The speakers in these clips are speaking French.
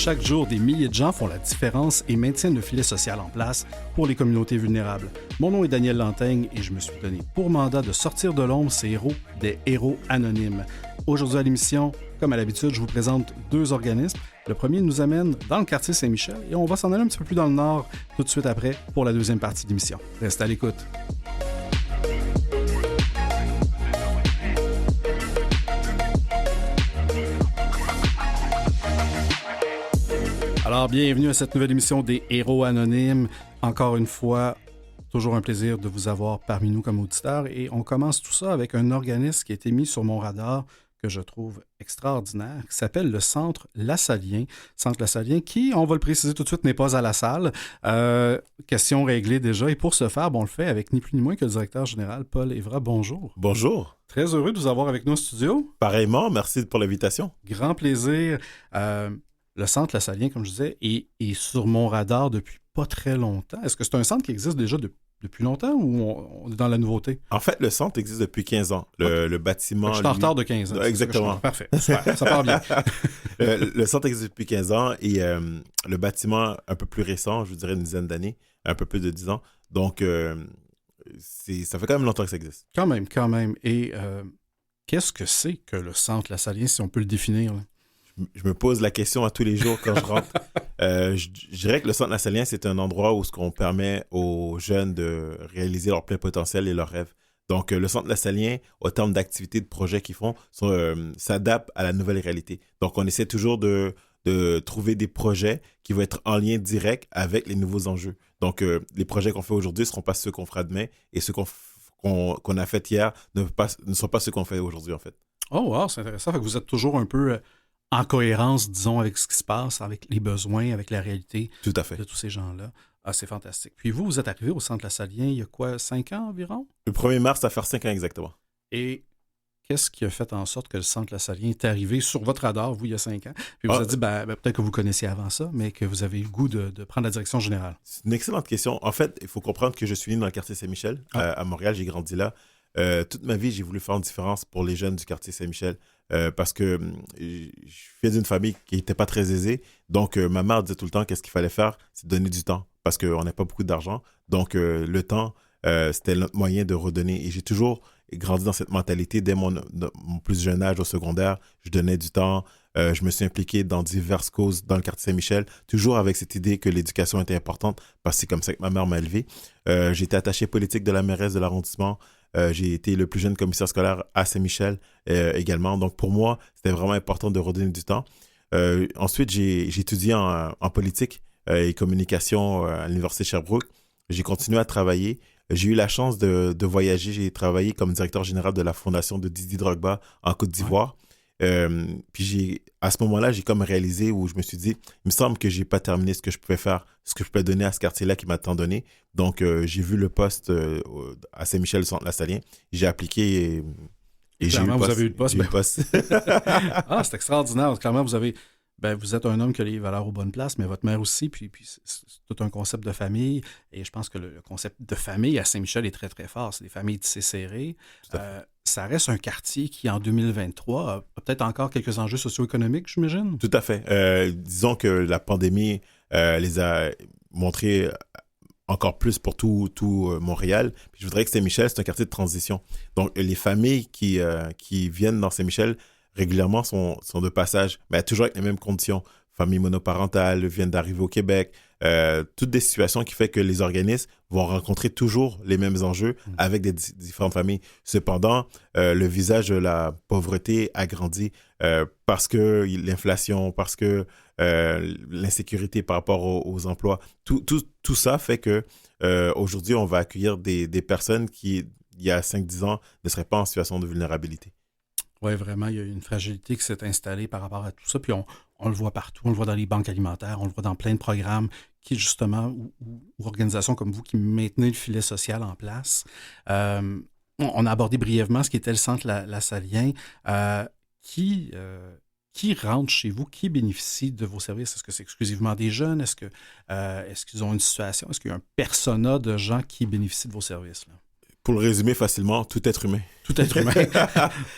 chaque jour, des milliers de gens font la différence et maintiennent le filet social en place pour les communautés vulnérables. Mon nom est Daniel Lantaigne et je me suis donné pour mandat de sortir de l'ombre ces héros des héros anonymes. Aujourd'hui à l'émission, comme à l'habitude, je vous présente deux organismes. Le premier nous amène dans le quartier Saint-Michel et on va s'en aller un petit peu plus dans le nord tout de suite après pour la deuxième partie de l'émission. Restez à l'écoute. Alors, bienvenue à cette nouvelle émission des Héros Anonymes. Encore une fois, toujours un plaisir de vous avoir parmi nous comme auditeurs. Et on commence tout ça avec un organisme qui a été mis sur mon radar que je trouve extraordinaire, qui s'appelle le Centre Lassalien. Centre Lassalien qui, on va le préciser tout de suite, n'est pas à la salle. Question réglée déjà. Et pour ce faire, on le fait avec ni plus ni moins que le directeur général Paul Évra. Bonjour. Bonjour. Très heureux de vous avoir avec nous au studio. Pareillement, merci pour l'invitation. Grand plaisir. Le Centre Lassalien, comme je disais, est sur mon radar depuis pas très longtemps. Est-ce que c'est un centre qui existe déjà depuis longtemps ou on est dans la nouveauté? En fait, le centre existe depuis 15 ans. Le bâtiment... Je suis en retard de 15 ans. Exactement. Parfait. Super, ça part bien. Le centre existe depuis 15 ans et le bâtiment un peu plus récent, je vous dirais une dizaine d'années, un peu plus de 10 ans. Donc, ça fait quand même longtemps que ça existe. Quand même. Et qu'est-ce que c'est que le Centre Lassalien, si on peut le définir, là? Je me pose la question à tous les jours quand je rentre. Je dirais que le Centre Lassalien, c'est un endroit où on permet aux jeunes de réaliser leur plein potentiel et leurs rêves. Donc, le Centre Lassalien, au terme d'activités, de projets qu'ils font, s'adapte à la nouvelle réalité. Donc, on essaie toujours de trouver des projets qui vont être en lien direct avec les nouveaux enjeux. Donc, les projets qu'on fait aujourd'hui ne seront pas ceux qu'on fera demain et ceux qu'on a fait hier ne sont pas ceux qu'on fait aujourd'hui, en fait. Oh, wow, c'est intéressant. Fait que vous êtes toujours un peu en cohérence, disons, avec ce qui se passe, avec les besoins, avec la réalité Tout à fait. de tous ces gens-là. Ah, c'est fantastique. Puis vous êtes arrivé au Centre Lassalien il y a quoi, 5 ans environ? Le 1er mars, ça va faire 5 ans exactement. Et qu'est-ce qui a fait en sorte que le Centre Lassalien est arrivé sur votre radar, vous, il y a 5 ans? Puis vous avez dit, peut-être que vous connaissiez avant ça, mais que vous avez eu le goût de prendre la direction générale. C'est une excellente question. En fait, il faut comprendre que je suis né dans le quartier Saint-Michel, à Montréal. J'ai grandi là. Toute ma vie, j'ai voulu faire une différence pour les jeunes du quartier Saint-Michel parce que je viens d'une famille qui n'était pas très aisée. Donc, ma mère disait tout le temps qu'est-ce qu'il fallait faire, c'est donner du temps parce qu'on n'a pas beaucoup d'argent. Donc, le temps, c'était notre moyen de redonner. Et j'ai toujours grandi dans cette mentalité. Dès mon plus jeune âge au secondaire, je donnais du temps. Je me suis impliqué dans diverses causes dans le quartier Saint-Michel, toujours avec cette idée que l'éducation était importante parce que c'est comme ça que ma mère m'a élevé. J'ai été attaché politique de la mairesse de l'arrondissement. J'ai été le plus jeune commissaire scolaire à Saint-Michel également. Donc, pour moi, c'était vraiment important de redonner du temps. Ensuite, j'ai étudié en politique et communication à l'Université de Sherbrooke. J'ai continué à travailler. J'ai eu la chance de voyager. J'ai travaillé comme directeur général de la fondation de Didier Drogba en Côte d'Ivoire. Puis à ce moment-là, j'ai comme réalisé où je me suis dit, il me semble que j'ai pas terminé ce que je pouvais faire, ce que je pouvais donner à ce quartier-là qui m'a tant donné. Donc, j'ai vu le poste à Saint-Michel, le Centre Lassalien. J'ai appliqué et j'ai eu le poste. Vous avez eu le poste. J'ai eu le poste. Ah, c'est extraordinaire. Clairement, vous êtes un homme qui a les valeurs aux bonnes places, mais votre mère aussi, puis c'est tout un concept de famille. Et je pense que le concept de famille à Saint-Michel est très, très fort. C'est des familles tissées serrées. Ça reste un quartier qui, en 2023, a peut-être encore quelques enjeux socio-économiques, j'imagine? Tout à fait. Disons que la pandémie les a montrés encore plus pour tout Montréal. Puis je voudrais que Saint-Michel, c'est un quartier de transition. Donc, les familles qui viennent dans Saint-Michel régulièrement sont de passage, mais toujours avec les mêmes conditions. Familles monoparentales viennent d'arriver au Québec. Toutes des situations qui font que les organismes vont rencontrer toujours les mêmes enjeux avec des différentes familles. Cependant, le visage de la pauvreté a grandi parce que l'inflation, parce que l'insécurité par rapport aux emplois. Tout ça fait que aujourd'hui, on va accueillir des personnes qui, il y a 5-10 ans, ne seraient pas en situation de vulnérabilité. Oui, vraiment, il y a une fragilité qui s'est installée par rapport à tout ça. Puis on le voit partout. On le voit dans les banques alimentaires, on le voit dans plein de programmes qui, justement, ou organisations comme vous, qui maintenez le filet social en place. On a abordé brièvement ce qui était le Centre Lassalien. Qui rentre chez vous? Qui bénéficie de vos services? Est-ce que c'est exclusivement des jeunes? Est-ce qu'ils ont une situation? Est-ce qu'il y a un persona de gens qui bénéficient de vos services, là? Pour le résumer facilement, tout être humain. Tout être humain.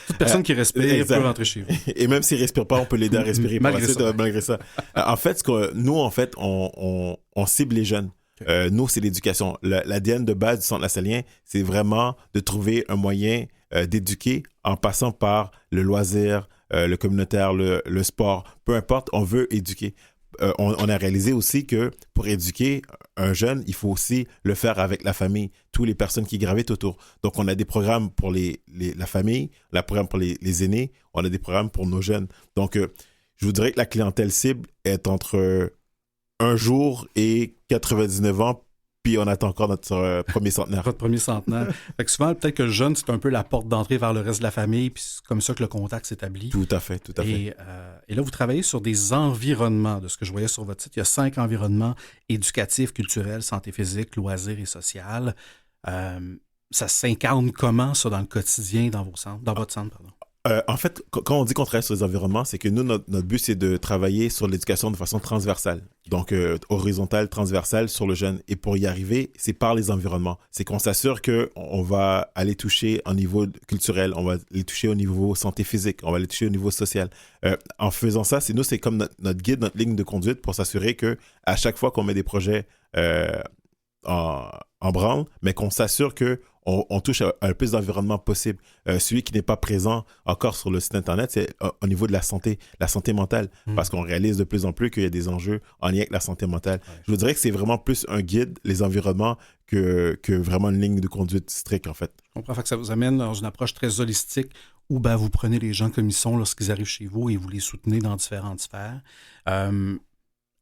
Toute personne qui respire peut rentrer chez vous. Et même s'il ne respire pas, on peut l'aider à respirer. Malgré ça. En fait, nous, on cible les jeunes. Okay. Nous, c'est l'éducation. L'ADN de base du Centre Lassalien, c'est vraiment de trouver un moyen d'éduquer en passant par le loisir, le communautaire, le sport. Peu importe, on veut éduquer. On a réalisé aussi que pour éduquer un jeune, il faut aussi le faire avec la famille, toutes les personnes qui gravitent autour. Donc, on a des programmes pour la famille, un programme pour les aînés, on a des programmes pour nos jeunes. Donc, je vous dirais que la clientèle cible est entre 1 jour et 99 ans, puis on attend encore notre premier centenaire. Votre premier centenaire. Fait que souvent, peut-être que le jeune, c'est un peu la porte d'entrée vers le reste de la famille, puis c'est comme ça que le contact s'établit. Tout à fait. Et là, vous travaillez sur des environnements, de ce que je voyais sur votre site. Il y a 5 environnements éducatifs, culturels, santé physique, loisirs et social. Ça s'incarne comment, ça, dans le quotidien, dans votre centre, pardon? En fait, quand on dit qu'on travaille sur les environnements, c'est que nous, notre but, c'est de travailler sur l'éducation de façon transversale. Donc, horizontale, transversale sur le jeune. Et pour y arriver, c'est par les environnements. C'est qu'on s'assure qu'on va aller toucher au niveau culturel, on va les toucher au niveau santé physique, on va les toucher au niveau social. En faisant ça, c'est comme notre guide, notre ligne de conduite pour s'assurer qu'à chaque fois qu'on met des projets en branle, mais qu'on s'assure qu'on touche à le plus d'environnements possible. Celui qui n'est pas présent encore sur le site Internet, c'est au niveau de la santé mentale, parce qu'on réalise de plus en plus qu'il y a des enjeux en lien avec la santé mentale. Ouais. Je vous dirais que c'est vraiment plus un guide, les environnements, que vraiment une ligne de conduite stricte, en fait. Je comprends. Fait que ça vous amène dans une approche très holistique où vous prenez les gens comme ils sont lorsqu'ils arrivent chez vous et vous les soutenez dans différentes sphères.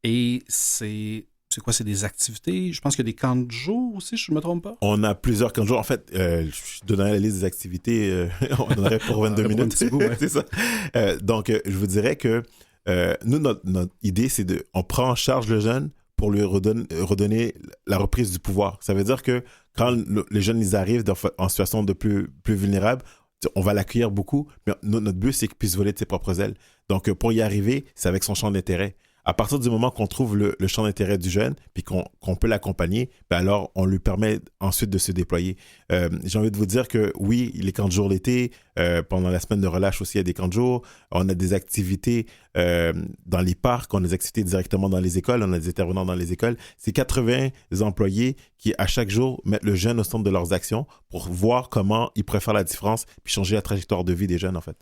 Et c'est quoi? C'est des activités? Je pense qu'il y a des camps de jour aussi, je ne me trompe pas. On a plusieurs camps de jour. En fait, je donnerais la liste des activités. On donnerait pour 22 minutes. C'est ouais. C'est ça. Donc, je vous dirais que nous, notre idée, c'est on prend en charge le jeune pour lui redonner la reprise du pouvoir. Ça veut dire que quand les jeunes ils arrivent en situation de plus vulnérable, on va l'accueillir beaucoup, mais notre but, c'est qu'il puisse voler de ses propres ailes. Donc, pour y arriver, c'est avec son champ d'intérêt. À partir du moment qu'on trouve le champ d'intérêt du jeune, puis qu'on peut l'accompagner, alors on lui permet ensuite de se déployer. J'ai envie de vous dire que oui, les camps de jour l'été, pendant la semaine de relâche aussi, il y a des camps de jour. On a des activités dans les parcs, on a des activités directement dans les écoles, on a des intervenants dans les écoles. C'est 80 employés qui, à chaque jour, mettent le jeune au centre de leurs actions pour voir comment ils pourraient faire la différence, puis changer la trajectoire de vie des jeunes, en fait.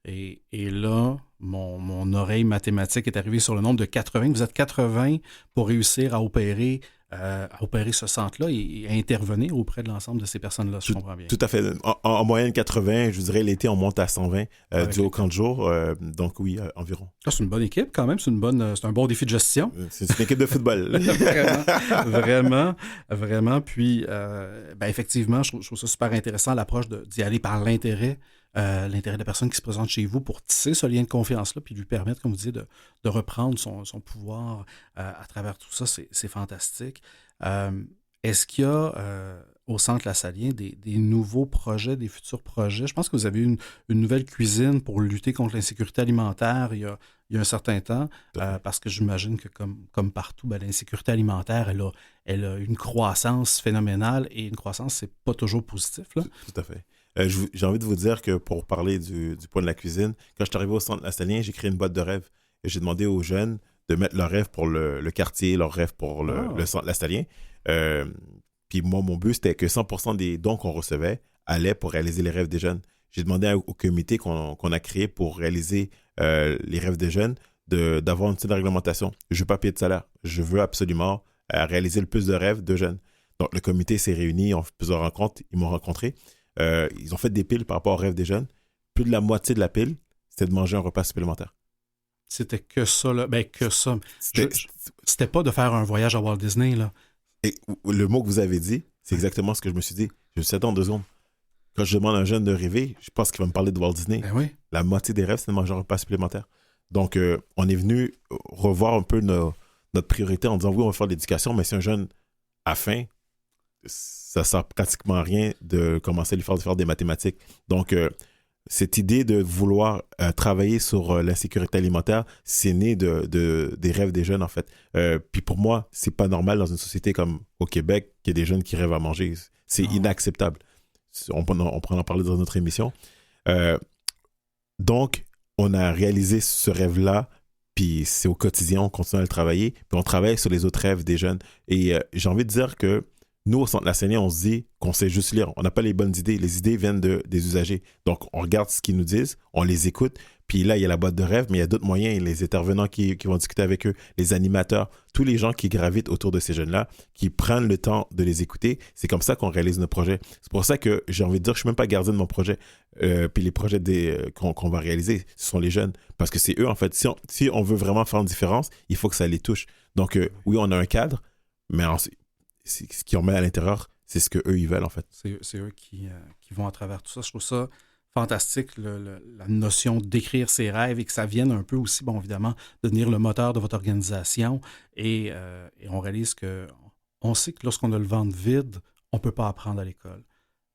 Et là, mon oreille mathématique est arrivée sur le nombre de 80. Vous êtes 80 pour réussir à opérer ce centre-là et à intervenir auprès de l'ensemble de ces personnes-là, si je comprends bien. Tout à fait. En moyenne, 80. Je vous dirais, l'été, on monte à 120 du haut camp de jour. Donc, oui, environ. C'est une bonne équipe quand même. C'est un bon défi de gestion. C'est une équipe de football. Vraiment. Puis, effectivement, je trouve ça super intéressant, l'approche d'y aller par l'intérêt de la personne qui se présente chez vous pour tisser ce lien de confiance-là puis lui permettre, comme vous dites, de reprendre son pouvoir à travers tout ça. C'est fantastique. Est-ce qu'il y a au Centre Lassalien des nouveaux projets, des futurs projets? Je pense que vous avez une nouvelle cuisine pour lutter contre l'insécurité alimentaire il y a un certain temps, parce que j'imagine que comme partout, l'insécurité alimentaire, elle a une croissance phénoménale et une croissance, c'est pas toujours positif, là. Tout à fait. J'ai envie de vous dire que pour parler du point de la cuisine, quand je suis arrivé au Centre Lassalien, j'ai créé une boîte de rêves et j'ai demandé aux jeunes de mettre leurs rêves pour le quartier, leurs rêves pour le Centre Lassalien. Puis moi, mon but, c'était que 100% des dons qu'on recevait allaient pour réaliser les rêves des jeunes. J'ai demandé au comité qu'on a créé pour réaliser les rêves des jeunes d'avoir une petite réglementation. Je ne veux pas payer de salaire. Je veux absolument réaliser le plus de rêves de jeunes. Donc, le comité s'est réuni, on fait plusieurs rencontres, ils m'ont rencontré. Ils ont fait des piles par rapport aux rêves des jeunes. Plus de la moitié de la pile, c'était de manger un repas supplémentaire. C'était que ça, là. Que ça. C'était pas de faire un voyage à Walt Disney, là. Et le mot que vous avez dit, c'est exactement ce que je me suis dit. Je me suis dit, attends 2 secondes. Quand je demande à un jeune de rêver, je pense qu'il va me parler de Walt Disney. Ben oui. La moitié des rêves, c'est de manger un repas supplémentaire. Donc, on est venu revoir un peu notre priorité en disant, oui, on va faire de l'éducation, mais si un jeune a faim, ça ne sert pratiquement à rien de commencer à lui faire des mathématiques. Donc, cette idée de vouloir travailler sur l'insécurité alimentaire, c'est né des rêves des jeunes, en fait. Puis pour moi, c'est pas normal dans une société comme au Québec qu'il y ait des jeunes qui rêvent à manger. C'est inacceptable. On pourra en parler dans notre émission. Donc, on a réalisé ce rêve-là, puis c'est au quotidien, on continue à le travailler, puis on travaille sur les autres rêves des jeunes. Et j'ai envie de dire que nous, au Centre La Saignée, on se dit qu'on sait juste lire. On n'a pas les bonnes idées. Les idées viennent des usagers. Donc, on regarde ce qu'ils nous disent, on les écoute. Puis là, il y a la boîte de rêve, mais il y a d'autres moyens. Les intervenants qui vont discuter avec eux, les animateurs, tous les gens qui gravitent autour de ces jeunes-là, qui prennent le temps de les écouter. C'est comme ça qu'on réalise nos projets. C'est pour ça que j'ai envie de dire que je ne suis même pas gardien de mon projet. Puis les projets qu'on va réaliser, ce sont les jeunes. Parce que c'est eux, en fait. Si on veut vraiment faire une différence, il faut que ça les touche. Donc, oui, on a un cadre, mais ensuite, ce qu'on met à l'intérieur, c'est ce qu'eux, ils veulent, en fait. C'est eux qui vont à travers tout ça. Je trouve ça fantastique, la notion d'écrire ses rêves et que ça vienne un peu aussi, bon, évidemment, de devenir le moteur de votre organisation. Et on réalise on sait que lorsqu'on a le ventre vide, on ne peut pas apprendre à l'école.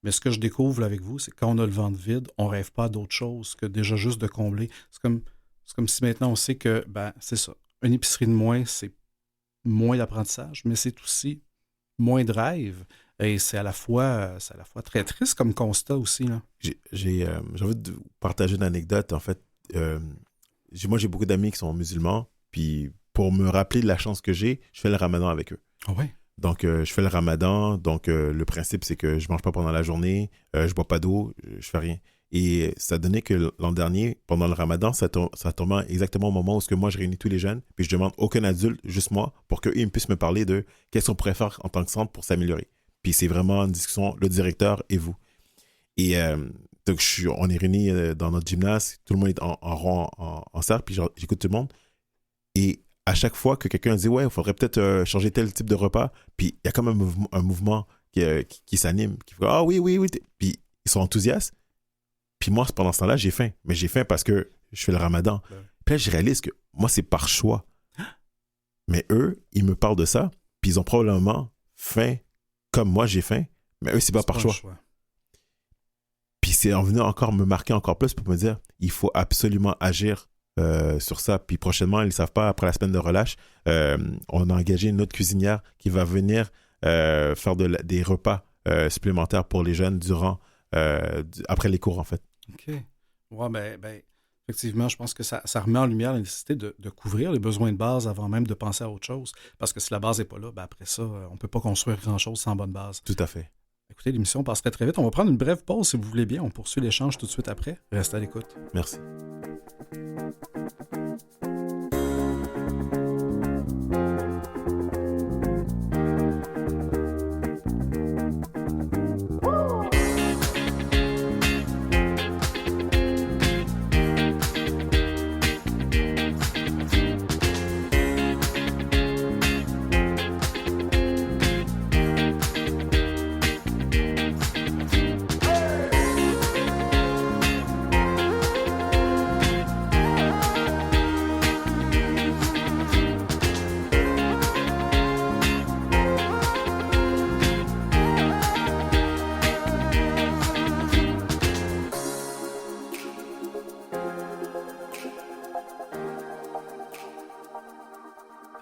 Mais ce que je découvre là, avec vous, c'est que quand on a le ventre vide, on ne rêve pas d'autre chose que déjà juste de combler. C'est comme si maintenant on sait que, c'est ça. Une épicerie de moins, c'est moins d'apprentissage, mais c'est aussi moins de rêve. Et c'est à la fois très triste comme constat aussi, là. J'ai envie de vous partager une anecdote. En fait, moi, j'ai beaucoup d'amis qui sont musulmans. Puis, pour me rappeler de la chance que j'ai, je fais le ramadan avec eux. Ah ouais? Donc, je fais le ramadan. Donc, le principe, c'est que je mange pas pendant la journée, je bois pas d'eau, je fais rien. Et ça donnait que l'an dernier, pendant le ramadan, ça tombait exactement au moment où moi, je réunis tous les jeunes. Puis, je demande aucun adulte, juste moi, pour qu'eux puissent me parler de qu'est-ce qu'on pourrait faire en tant que centre pour s'améliorer. Puis c'est vraiment une discussion, le directeur et vous. Et donc, on est réunis dans notre gymnase, tout le monde est en rond, en cercle, puis j'écoute tout le monde. Et à chaque fois que quelqu'un dit « Ouais, il faudrait peut-être changer tel type de repas », puis il y a comme un mouvement qui s'anime, qui fait « Ah oui, oui, oui », puis ils sont enthousiastes. Puis moi, pendant ce temps-là, j'ai faim. Mais j'ai faim parce que je fais le ramadan. Ouais. Puis là, je réalise que moi, c'est par choix. Mais eux, ils me parlent de ça, puis ils ont probablement faim comme moi, j'ai faim, mais eux, c'est pas par choix. Puis c'est en venant encore me marquer encore plus pour me dire, il faut absolument agir sur ça. Puis prochainement, ils ne savent pas, après la semaine de relâche, on a engagé une autre cuisinière qui va venir faire des repas supplémentaires pour les jeunes après les cours, en fait. OK. Ouais, ben effectivement, je pense que ça remet en lumière la nécessité de couvrir les besoins de base avant même de penser à autre chose. Parce que si la base n'est pas là, après ça, on ne peut pas construire grand-chose sans bonne base. Tout à fait. Écoutez, l'émission passerait très vite. On va prendre une brève pause si vous voulez bien. On poursuit l'échange tout de suite après. Restez à l'écoute. Merci.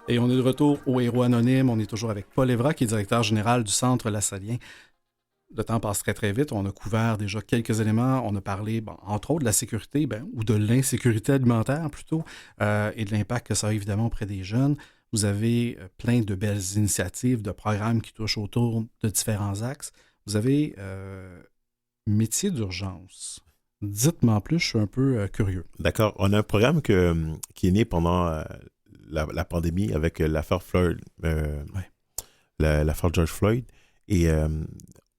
Et on est de retour au Héros Anonyme. On est toujours avec Paul Évra, qui est directeur général du Centre La Saline. Le temps passe très, très vite. On a couvert déjà quelques éléments. On a parlé, entre autres, de la sécurité, ou de l'insécurité alimentaire plutôt, et de l'impact que ça a évidemment auprès des jeunes. Vous avez plein de belles initiatives, de programmes qui touchent autour de différents axes. Vous avez métier d'urgence. Dites-moi en plus, je suis un peu curieux. D'accord. On a un programme qui est né pendant la pandémie avec l'affaire Floyd, l'affaire George Floyd. Et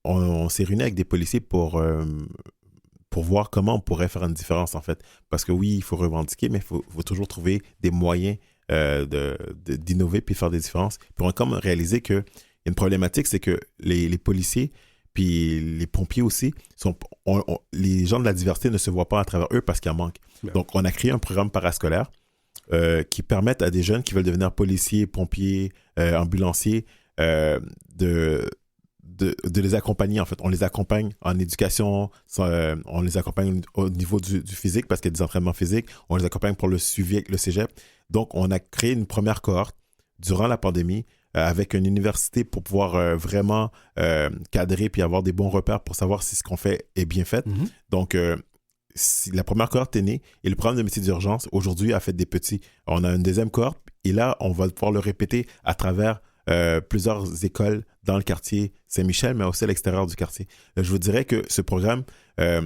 on s'est réunis avec des policiers pour voir comment on pourrait faire une différence, en fait. Parce que oui, il faut revendiquer, mais il faut toujours trouver des moyens d'innover puis faire des différences. Puis on a comme réalisé qu'il y a une problématique, c'est que les policiers puis les pompiers aussi, les gens de la diversité ne se voient pas à travers eux parce qu'il en manque. Ouais. Donc, on a créé un programme parascolaire qui permet à des jeunes qui veulent devenir policiers, pompiers, ambulanciers, de de les accompagner, en fait. On les accompagne en éducation, on les accompagne au niveau du physique parce qu'il y a des entraînements physiques, on les accompagne pour le suivi avec le cégep. Donc, on a créé une première cohorte durant la pandémie avec une université pour pouvoir vraiment cadrer puis avoir des bons repères pour savoir si ce qu'on fait est bien fait. Mhm. Donc, si la première cohorte est née et le programme de métier d'urgence, aujourd'hui, a fait des petits. On a une deuxième cohorte et là, on va pouvoir le répéter à travers plusieurs écoles dans le quartier Saint-Michel, mais aussi à l'extérieur du quartier. Je vous dirais que ce programme,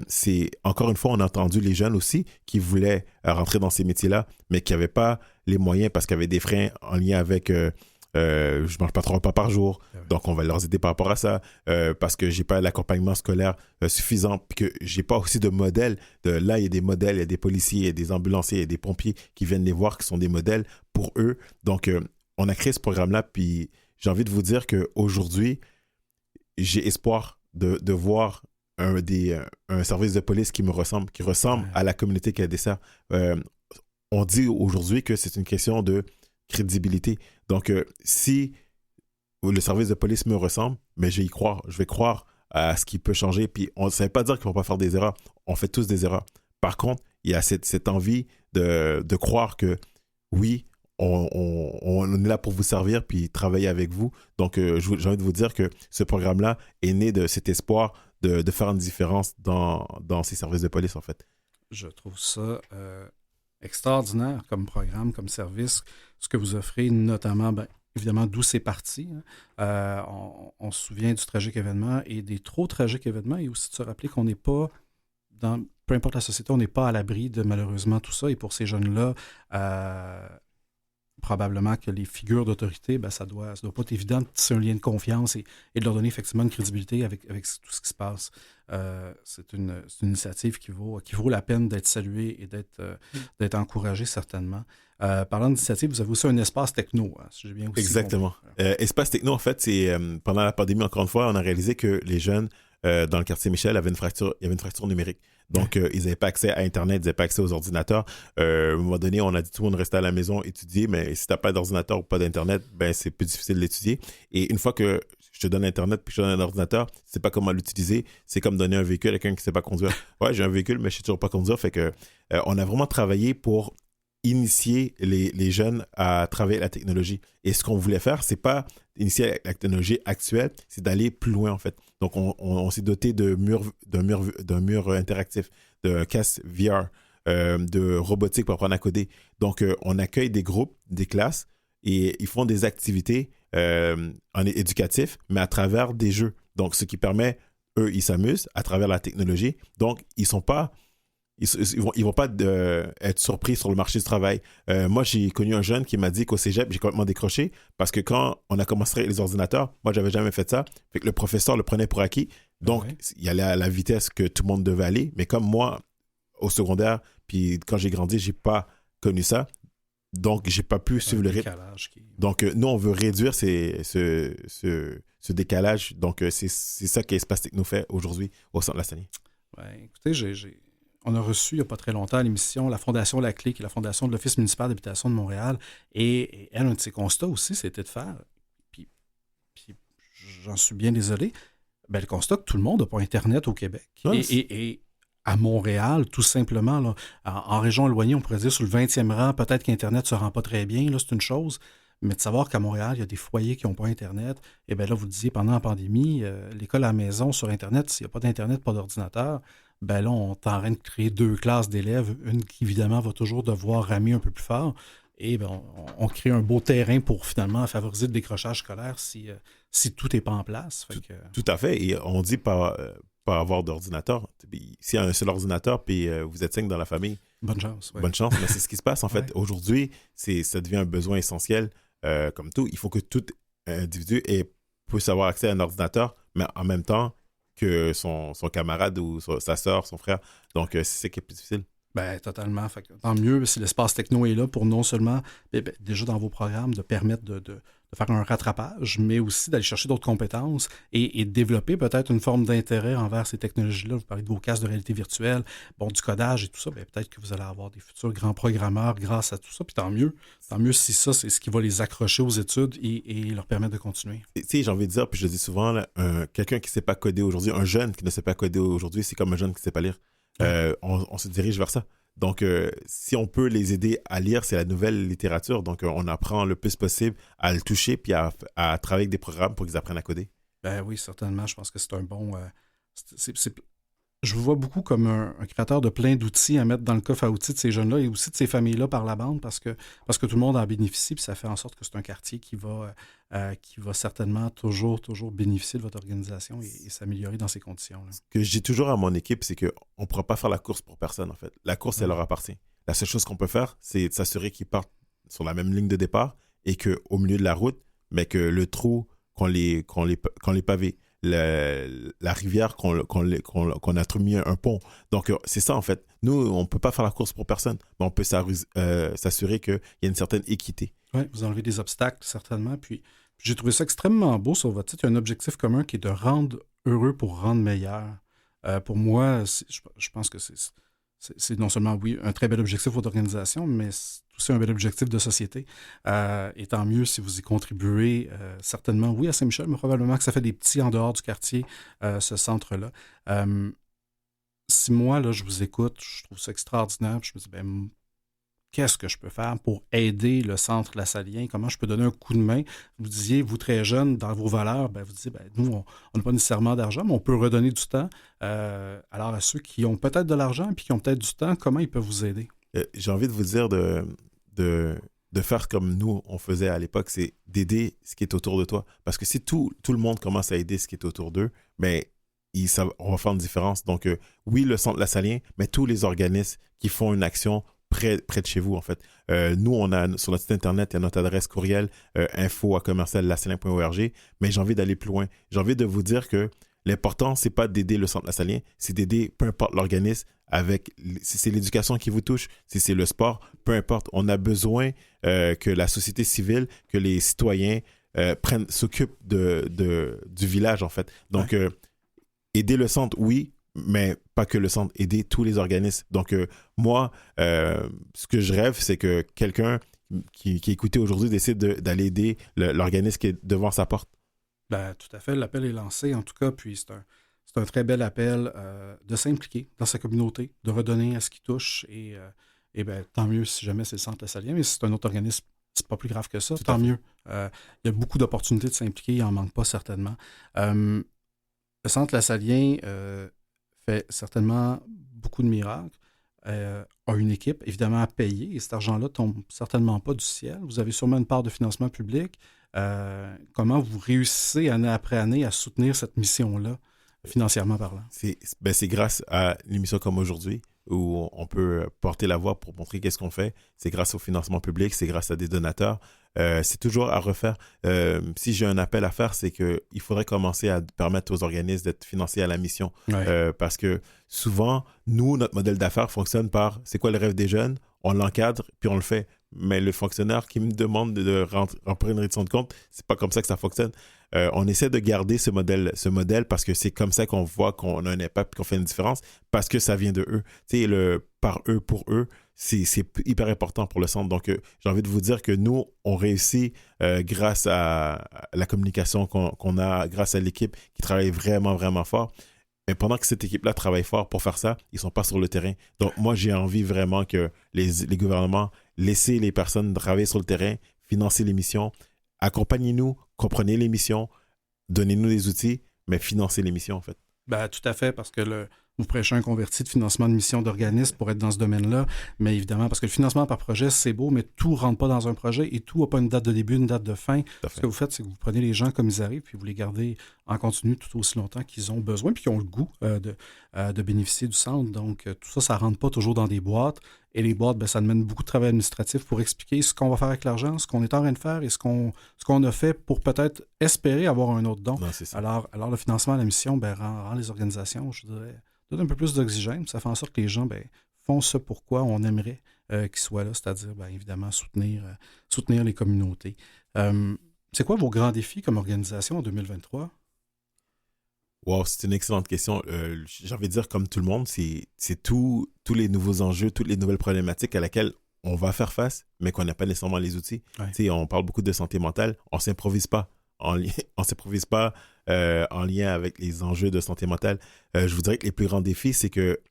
c'est, encore une fois, on a entendu les jeunes aussi qui voulaient rentrer dans ces métiers-là, mais qui n'avaient pas les moyens parce qu'il y avait des freins en lien avec je mange pas 3 repas par jour, donc on va leur aider par rapport à ça, parce que j'ai pas l'accompagnement scolaire suffisant, puis que j'ai pas aussi de modèles. Là, il y a des modèles, il y a des policiers, il y a des ambulanciers, il y a des pompiers qui viennent les voir, qui sont des modèles pour eux. Donc, on a créé ce programme-là, puis j'ai envie de vous dire qu'aujourd'hui, j'ai espoir de voir un service de police qui me ressemble, qui ressemble à la communauté qu'elle dessert. On dit aujourd'hui que c'est une question de crédibilité. Donc, si le service de police me ressemble, mais je vais y croire. Je vais croire à ce qui peut changer. Puis, ça ne veut pas dire qu'il ne faut pas faire des erreurs. On fait tous des erreurs. Par contre, il y a cette envie de croire que, oui, on est là pour vous servir puis travailler avec vous. Donc, j'ai envie de vous dire que ce programme-là est né de cet espoir de faire une différence dans ces services de police, en fait. Je trouve ça extraordinaire comme programme, comme service, ce que vous offrez, notamment, évidemment, d'où c'est parti. Hein. On se souvient du tragique événement et des trop tragiques événements, et aussi de se rappeler qu'on n'est pas, peu importe la société, on n'est pas à l'abri de malheureusement tout ça. Et pour ces jeunes-là, probablement que les figures d'autorité, ça doit pas être évident de tisser un lien de confiance et de leur donner effectivement une crédibilité avec tout ce qui se passe. C'est une initiative qui vaut la peine d'être saluée et d'être encouragée, certainement. Parlant d'initiative, vous avez aussi un espace techno, hein, si j'ai bien aussi Exactement. Espace techno, en fait, c'est pendant la pandémie, encore une fois, on a réalisé que les jeunes dans le quartier Michel il y avait une fracture numérique. Donc, ils n'avaient pas accès à Internet, ils n'avaient pas accès aux ordinateurs. À un moment donné, on a dit tout le monde restait à la maison, étudier, mais si tu n'as pas d'ordinateur ou pas d'Internet, c'est plus difficile d'étudier. Et une fois que je te donne Internet puis je te donne un ordinateur, tu ne sais pas comment l'utiliser. C'est comme donner un véhicule à quelqu'un qui ne sait pas conduire. Ouais, j'ai un véhicule, mais je ne sais toujours pas conduire. Fait que on a vraiment travaillé pour initier les jeunes à travailler la technologie. Et ce qu'on voulait faire, c'est pas initier la technologie actuelle, c'est d'aller plus loin, en fait. Donc, on s'est doté d'un mur interactif, de casque VR, de robotique pour apprendre à coder. Donc, on accueille des groupes, des classes, et ils font des activités éducatives, mais à travers des jeux. Donc, ce qui permet, eux, ils s'amusent à travers la technologie. Donc, ils sont pas... Ils vont pas être surpris sur le marché du travail. Moi, j'ai connu un jeune qui m'a dit qu'au cégep, j'ai complètement décroché parce que quand on a commencé avec les ordinateurs, moi, j'avais jamais fait ça. Fait que le professeur le prenait pour acquis. Donc, il allait à la vitesse que tout le monde devait aller. Mais comme moi, au secondaire, puis quand j'ai grandi, j'ai pas connu ça. Donc, j'ai pas pu suivre le rythme. Donc, nous, on veut réduire ce décalage. Donc, c'est ça qu'Espace Techno fait aujourd'hui au Centre Lassanier. Ouais, écoutez, on a reçu il n'y a pas très longtemps à l'émission la Fondation La Clé, qui est la fondation de l'Office municipal d'habitation de Montréal. Et elle, un de ses constats aussi, c'était de faire, puis j'en suis bien désolé, le constat que tout le monde n'a pas Internet au Québec. Et à Montréal, tout simplement, là, en région éloignée, on pourrait dire sur le 20e rang, peut-être qu'Internet ne se rend pas très bien, là, c'est une chose. Mais de savoir qu'à Montréal, il y a des foyers qui n'ont pas Internet, et bien là, vous le disiez, pendant la pandémie, l'école à la maison sur Internet, s'il n'y a pas d'Internet, pas d'ordinateur, là, on est en train de créer 2 classes d'élèves, une qui, évidemment, va toujours devoir ramer un peu plus fort, et on crée un beau terrain pour, finalement, favoriser le décrochage scolaire si tout n'est pas en place. Tout à fait, et on dit pas avoir d'ordinateur. S'il y a un seul ordinateur, puis vous êtes 5 dans la famille, bonne chance. Ouais. Bonne chance, mais c'est ce qui se passe, en fait. Aujourd'hui, ça devient un besoin essentiel. Comme tout, il faut que tout individu puisse avoir accès à un ordinateur, mais en même temps que son camarade ou sa soeur, son frère. Donc, c'est ça qui est plus difficile. Ben, totalement. Fait que, tant mieux si l'espace techno est là pour non seulement, déjà dans vos programmes, de permettre de faire un rattrapage, mais aussi d'aller chercher d'autres compétences et de développer peut-être une forme d'intérêt envers ces technologies-là. Vous parlez de vos casques de réalité virtuelle, bon, du codage et tout ça. Ben, peut-être que vous allez avoir des futurs grands programmeurs grâce à tout ça. Puis tant mieux. Tant mieux si ça, c'est ce qui va les accrocher aux études et leur permettre de continuer. Tu sais, j'ai envie de dire, puis je le dis souvent, là, quelqu'un qui ne sait pas coder aujourd'hui, un jeune qui ne sait pas coder aujourd'hui, c'est comme un jeune qui ne sait pas lire. On se dirige vers ça. Donc, si on peut les aider à lire, c'est la nouvelle littérature. Donc, on apprend le plus possible à le toucher puis à travailler avec des programmes pour qu'ils apprennent à coder. Ben oui, certainement. Je pense que c'est un bon. Je vous vois beaucoup comme un créateur de plein d'outils à mettre dans le coffre à outils de ces jeunes-là et aussi de ces familles-là par la bande parce que tout le monde en bénéficie puis ça fait en sorte que c'est un quartier qui va certainement toujours bénéficier de votre organisation et s'améliorer dans ces conditions-là. Ce que je dis toujours à mon équipe, c'est qu'on ne pourra pas faire la course pour personne, en fait. La course, elle leur appartient. La seule chose qu'on peut faire, c'est de s'assurer qu'ils partent sur la même ligne de départ et qu'au milieu de la route, mais que le trou, qu'on les pavés, la rivière, qu'on a mis un pont. Donc, c'est ça, en fait. Nous, on ne peut pas faire la course pour personne, mais on peut s'assurer qu'il y a une certaine équité. Oui, vous enlevez des obstacles, certainement. Puis j'ai trouvé ça extrêmement beau sur votre site. Il y a un objectif commun qui est de rendre heureux pour rendre meilleur. Pour moi, je pense que c'est non seulement, oui, un très bel objectif pour votre organisation, mais c'est aussi un bel objectif de société. Et tant mieux si vous y contribuez, certainement, oui, à Saint-Michel, mais probablement que ça fait des petits en dehors du quartier, ce centre-là. Si moi, là, je vous écoute, je trouve ça extraordinaire, puis je me dis, ben, qu'est-ce que je peux faire pour aider le centre Lassalien? Comment je peux donner un coup de main? Vous disiez, vous très jeune, dans vos valeurs, ben, vous disiez, ben, nous, on n'a pas nécessairement d'argent, mais on peut redonner du temps. Alors, à ceux qui ont peut-être de l'argent et qui ont peut-être du temps, comment ils peuvent vous aider? J'ai envie de vous dire de faire comme nous, on faisait à l'époque, c'est d'aider ce qui est autour de toi. Parce que si tout le monde commence à aider ce qui est autour d'eux, ben, on va faire une différence. Donc, oui, le centre Lassalien, mais tous les organismes qui font une action près de chez vous, en fait. Nous, on a sur notre site Internet, il y a notre adresse courriel, info@commercial-lassalien.org, mais j'ai envie d'aller plus loin. J'ai envie de vous dire que l'important, c'est pas d'aider le centre Lassalien, c'est d'aider peu importe l'organisme si c'est l'éducation qui vous touche, si c'est le sport, peu importe. On a besoin que la société civile, que les citoyens s'occupent du village, en fait. Donc, aider le centre, oui, mais pas que le centre, aider tous les organismes. Donc, moi, ce que je rêve, c'est que quelqu'un qui écoutait aujourd'hui décide d'aller aider l'organisme qui est devant sa porte. Ben, tout à fait. L'appel est lancé, en tout cas, puis c'est un très bel appel de s'impliquer dans sa communauté, de redonner à ce qui touche, et ben, tant mieux si jamais c'est le centre Lassalien, mais si c'est un autre organisme, c'est pas plus grave que ça, tant mieux. Il y a beaucoup d'opportunités de s'impliquer, il n'en manque pas certainement. Le centre Lassalien fait certainement beaucoup de miracles, a une équipe évidemment à payer, et cet argent-là ne tombe certainement pas du ciel. Vous avez sûrement une part de financement public. Comment vous réussissez année après année à soutenir cette mission-là, financièrement parlant? C'est grâce à l'émission comme aujourd'hui, où on peut porter la voix pour montrer qu'est-ce qu'on fait. C'est grâce au financement public, c'est grâce à des donateurs. C'est toujours à refaire. Si j'ai un appel à faire, c'est qu'il faudrait commencer à permettre aux organismes d'être financés à la mission. Ouais. Parce que souvent, nous, notre modèle d'affaires fonctionne par c'est quoi le rêve des jeunes? On l'encadre, puis on le fait. Mais le fonctionnaire qui me demande de remplir une réduction de compte, c'est pas comme ça que ça fonctionne. On essaie de garder ce modèle parce que c'est comme ça qu'on voit qu'on a un impact, qu'on fait une différence, parce que ça vient de eux. Tu sais, par eux, pour eux, c'est hyper important pour le centre. Donc, j'ai envie de vous dire que nous, on réussit grâce à la communication qu'on a, grâce à l'équipe qui travaille vraiment, vraiment fort. Mais pendant que cette équipe-là travaille fort pour faire ça, ils ne sont pas sur le terrain. Donc, moi, j'ai envie vraiment que les gouvernements laissent les personnes travailler sur le terrain, financer les missions, accompagnez-nous, comprenez les missions, donnez-nous des outils, mais financez les missions, en fait. Ben, tout à fait, parce que vous prêchez un converti de financement de mission d'organisme pour être dans ce domaine-là, mais évidemment, parce que le financement par projet, c'est beau, mais tout ne rentre pas dans un projet et tout n'a pas une date de début, une date de fin. Ce que vous faites, c'est que vous prenez les gens comme ils arrivent, puis vous les gardez en continu tout aussi longtemps qu'ils ont besoin, puis qu'ils ont le goût de bénéficier du centre. Donc, tout ça ne rentre pas toujours dans des boîtes. Et les boîtes, ben, ça demande beaucoup de travail administratif pour expliquer ce qu'on va faire avec l'argent, ce qu'on est en train de faire et ce qu'on a fait pour peut-être espérer avoir un autre don. Non, c'est ça. Alors, le financement à la mission rend les organisations, je dirais, donne un peu plus d'oxygène. Ça fait en sorte que les gens fond, ce pourquoi on aimerait qu'ils soient là, c'est-à-dire, bien évidemment, soutenir les communautés. C'est quoi vos grands défis comme organisation en 2023? Wow, c'est une excellente question. J'ai envie de dire, comme tout le monde, c'est tous les nouveaux enjeux, toutes les nouvelles problématiques à laquelle on va faire face, mais qu'on n'a pas nécessairement les outils. Ouais. On parle beaucoup de santé mentale, on ne s'improvise pas. On s'improvise pas en lien avec les enjeux de santé mentale. Je vous dirais que les plus grands défis, c'est que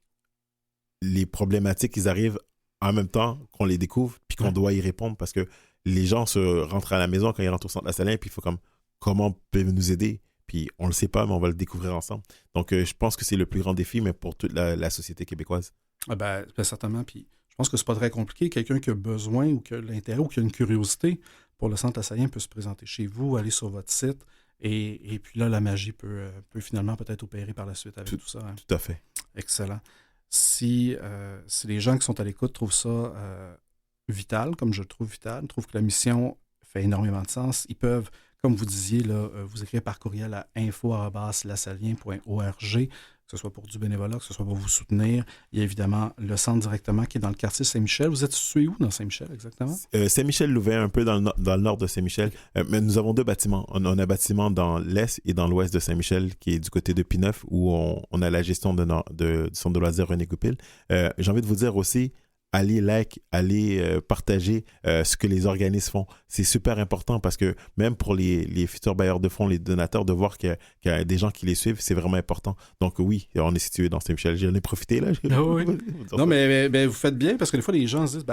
les problématiques, ils arrivent en même temps qu'on les découvre, puis qu'on doit y répondre, parce que les gens se rentrent à la maison quand ils rentrent au centre La Saline, puis il faut comment peuvent nous aider? Puis on ne le sait pas, mais on va le découvrir ensemble. Donc, je pense que c'est le plus grand défi, mais pour toute la société québécoise. Ben, certainement. Puis je pense que c'est pas très compliqué. Quelqu'un qui a besoin ou qui a l'intérêt ou qui a une curiosité pour le Centre La Saline peut se présenter chez vous, aller sur votre site. Et puis là, la magie peut finalement peut-être opérer par la suite avec tout ça. Hein. Tout à fait. Excellent. Si les gens qui sont à l'écoute trouvent ça vital, comme je le trouve vital, trouvent que la mission fait énormément de sens, ils peuvent, comme vous disiez, là, vous écrire par courriel à info@lasalien.org, que ce soit pour du bénévolat, que ce soit pour vous soutenir. Il y a évidemment le centre directement qui est dans le quartier Saint-Michel. Vous êtes situé où dans Saint-Michel exactement? Saint-Michel-Louvain, un peu dans le nord de Saint-Michel. Mais nous avons deux bâtiments. On a un bâtiment dans l'est et dans l'ouest de Saint-Michel qui est du côté de P9 où on a la gestion du centre de loisirs René Goupil. J'ai envie de vous dire aussi, allez partager ce que les organismes font. C'est super important parce que même pour les futurs bailleurs de fonds, les donateurs, de voir qu'il y a des gens qui les suivent, c'est vraiment important. Donc oui, on est situé dans Saint-Michel. J'en ai profité là. Oui. Non, mais vous faites bien parce que des fois, les gens se disent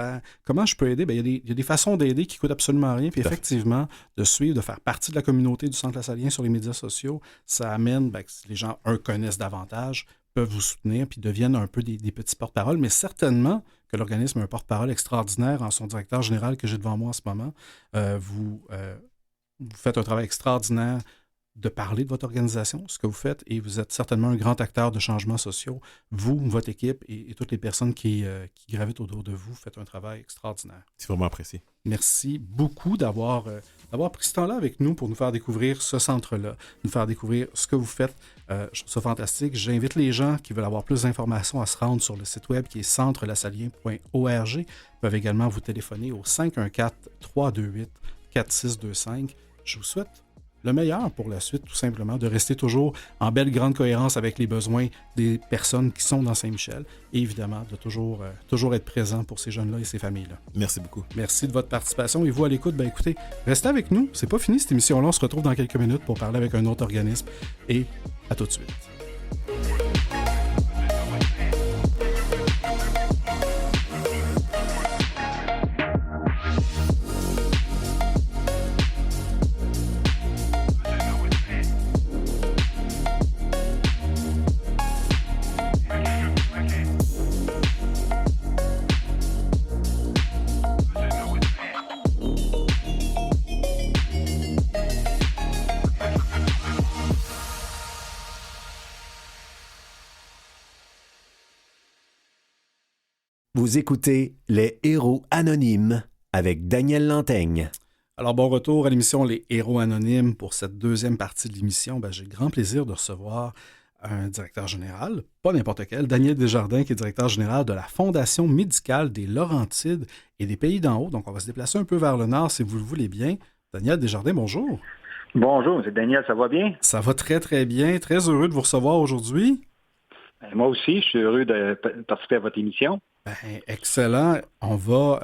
comment je peux aider? Il y a des façons d'aider qui ne coûtent absolument rien. Puis effectivement, de suivre, de faire partie de la communauté du Centre La Saline sur les médias sociaux, ça amène que les gens, connaissent davantage, peuvent vous soutenir puis deviennent un peu des petits porte-paroles, mais certainement que l'organisme a un porte-parole extraordinaire en son directeur général que j'ai devant moi en ce moment. Vous faites un travail extraordinaire de parler de votre organisation, ce que vous faites, et vous êtes certainement un grand acteur de changements sociaux. Vous, votre équipe et toutes les personnes qui gravitent autour de vous faites un travail extraordinaire. C'est vraiment apprécié. Merci beaucoup d'avoir pris ce temps-là avec nous pour nous faire découvrir ce centre-là, nous faire découvrir ce que vous faites. Je trouve ça fantastique. J'invite les gens qui veulent avoir plus d'informations à se rendre sur le site web qui est centrelasalien.org. Ils peuvent également vous téléphoner au 514-328-4625. Je vous souhaite le meilleur pour la suite, tout simplement, de rester toujours en belle grande cohérence avec les besoins des personnes qui sont dans Saint-Michel et évidemment de toujours être présent pour ces jeunes-là et ces familles-là. Merci beaucoup. Merci de votre participation et vous à l'écoute, écoutez, restez avec nous, c'est pas fini cette émission-là, on se retrouve dans quelques minutes pour parler avec un autre organisme et à tout de suite. Vous écoutez Les Héros Anonymes avec Daniel Lantaigne. Alors, bon retour à l'émission Les Héros Anonymes. Pour cette deuxième partie de l'émission, j'ai le grand plaisir de recevoir un directeur général, pas n'importe quel, Daniel Desjardins, qui est directeur général de la Fondation médicale des Laurentides et des Pays d'en haut. Donc, on va se déplacer un peu vers le nord, si vous le voulez bien. Daniel Desjardins, bonjour. Bonjour, c'est Daniel, ça va bien? Ça va très, très bien. Très heureux de vous recevoir aujourd'hui. Moi aussi, je suis heureux de participer à votre émission. Excellent. On va,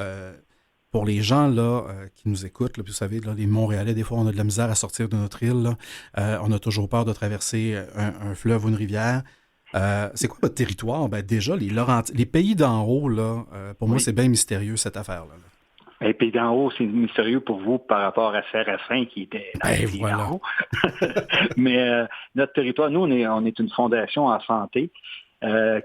pour les gens là, qui nous écoutent, là, puis vous savez, là, les Montréalais, des fois, on a de la misère à sortir de notre île. Là. On a toujours peur de traverser un fleuve ou une rivière. C'est quoi votre territoire? Déjà, les Pays d'en haut, là, pour moi, c'est bien mystérieux, cette affaire-là. Les Pays d'en haut, c'est mystérieux pour vous par rapport à Séraphin qui était dans les Pays d'en haut. Mais notre territoire, nous, on est une fondation en santé.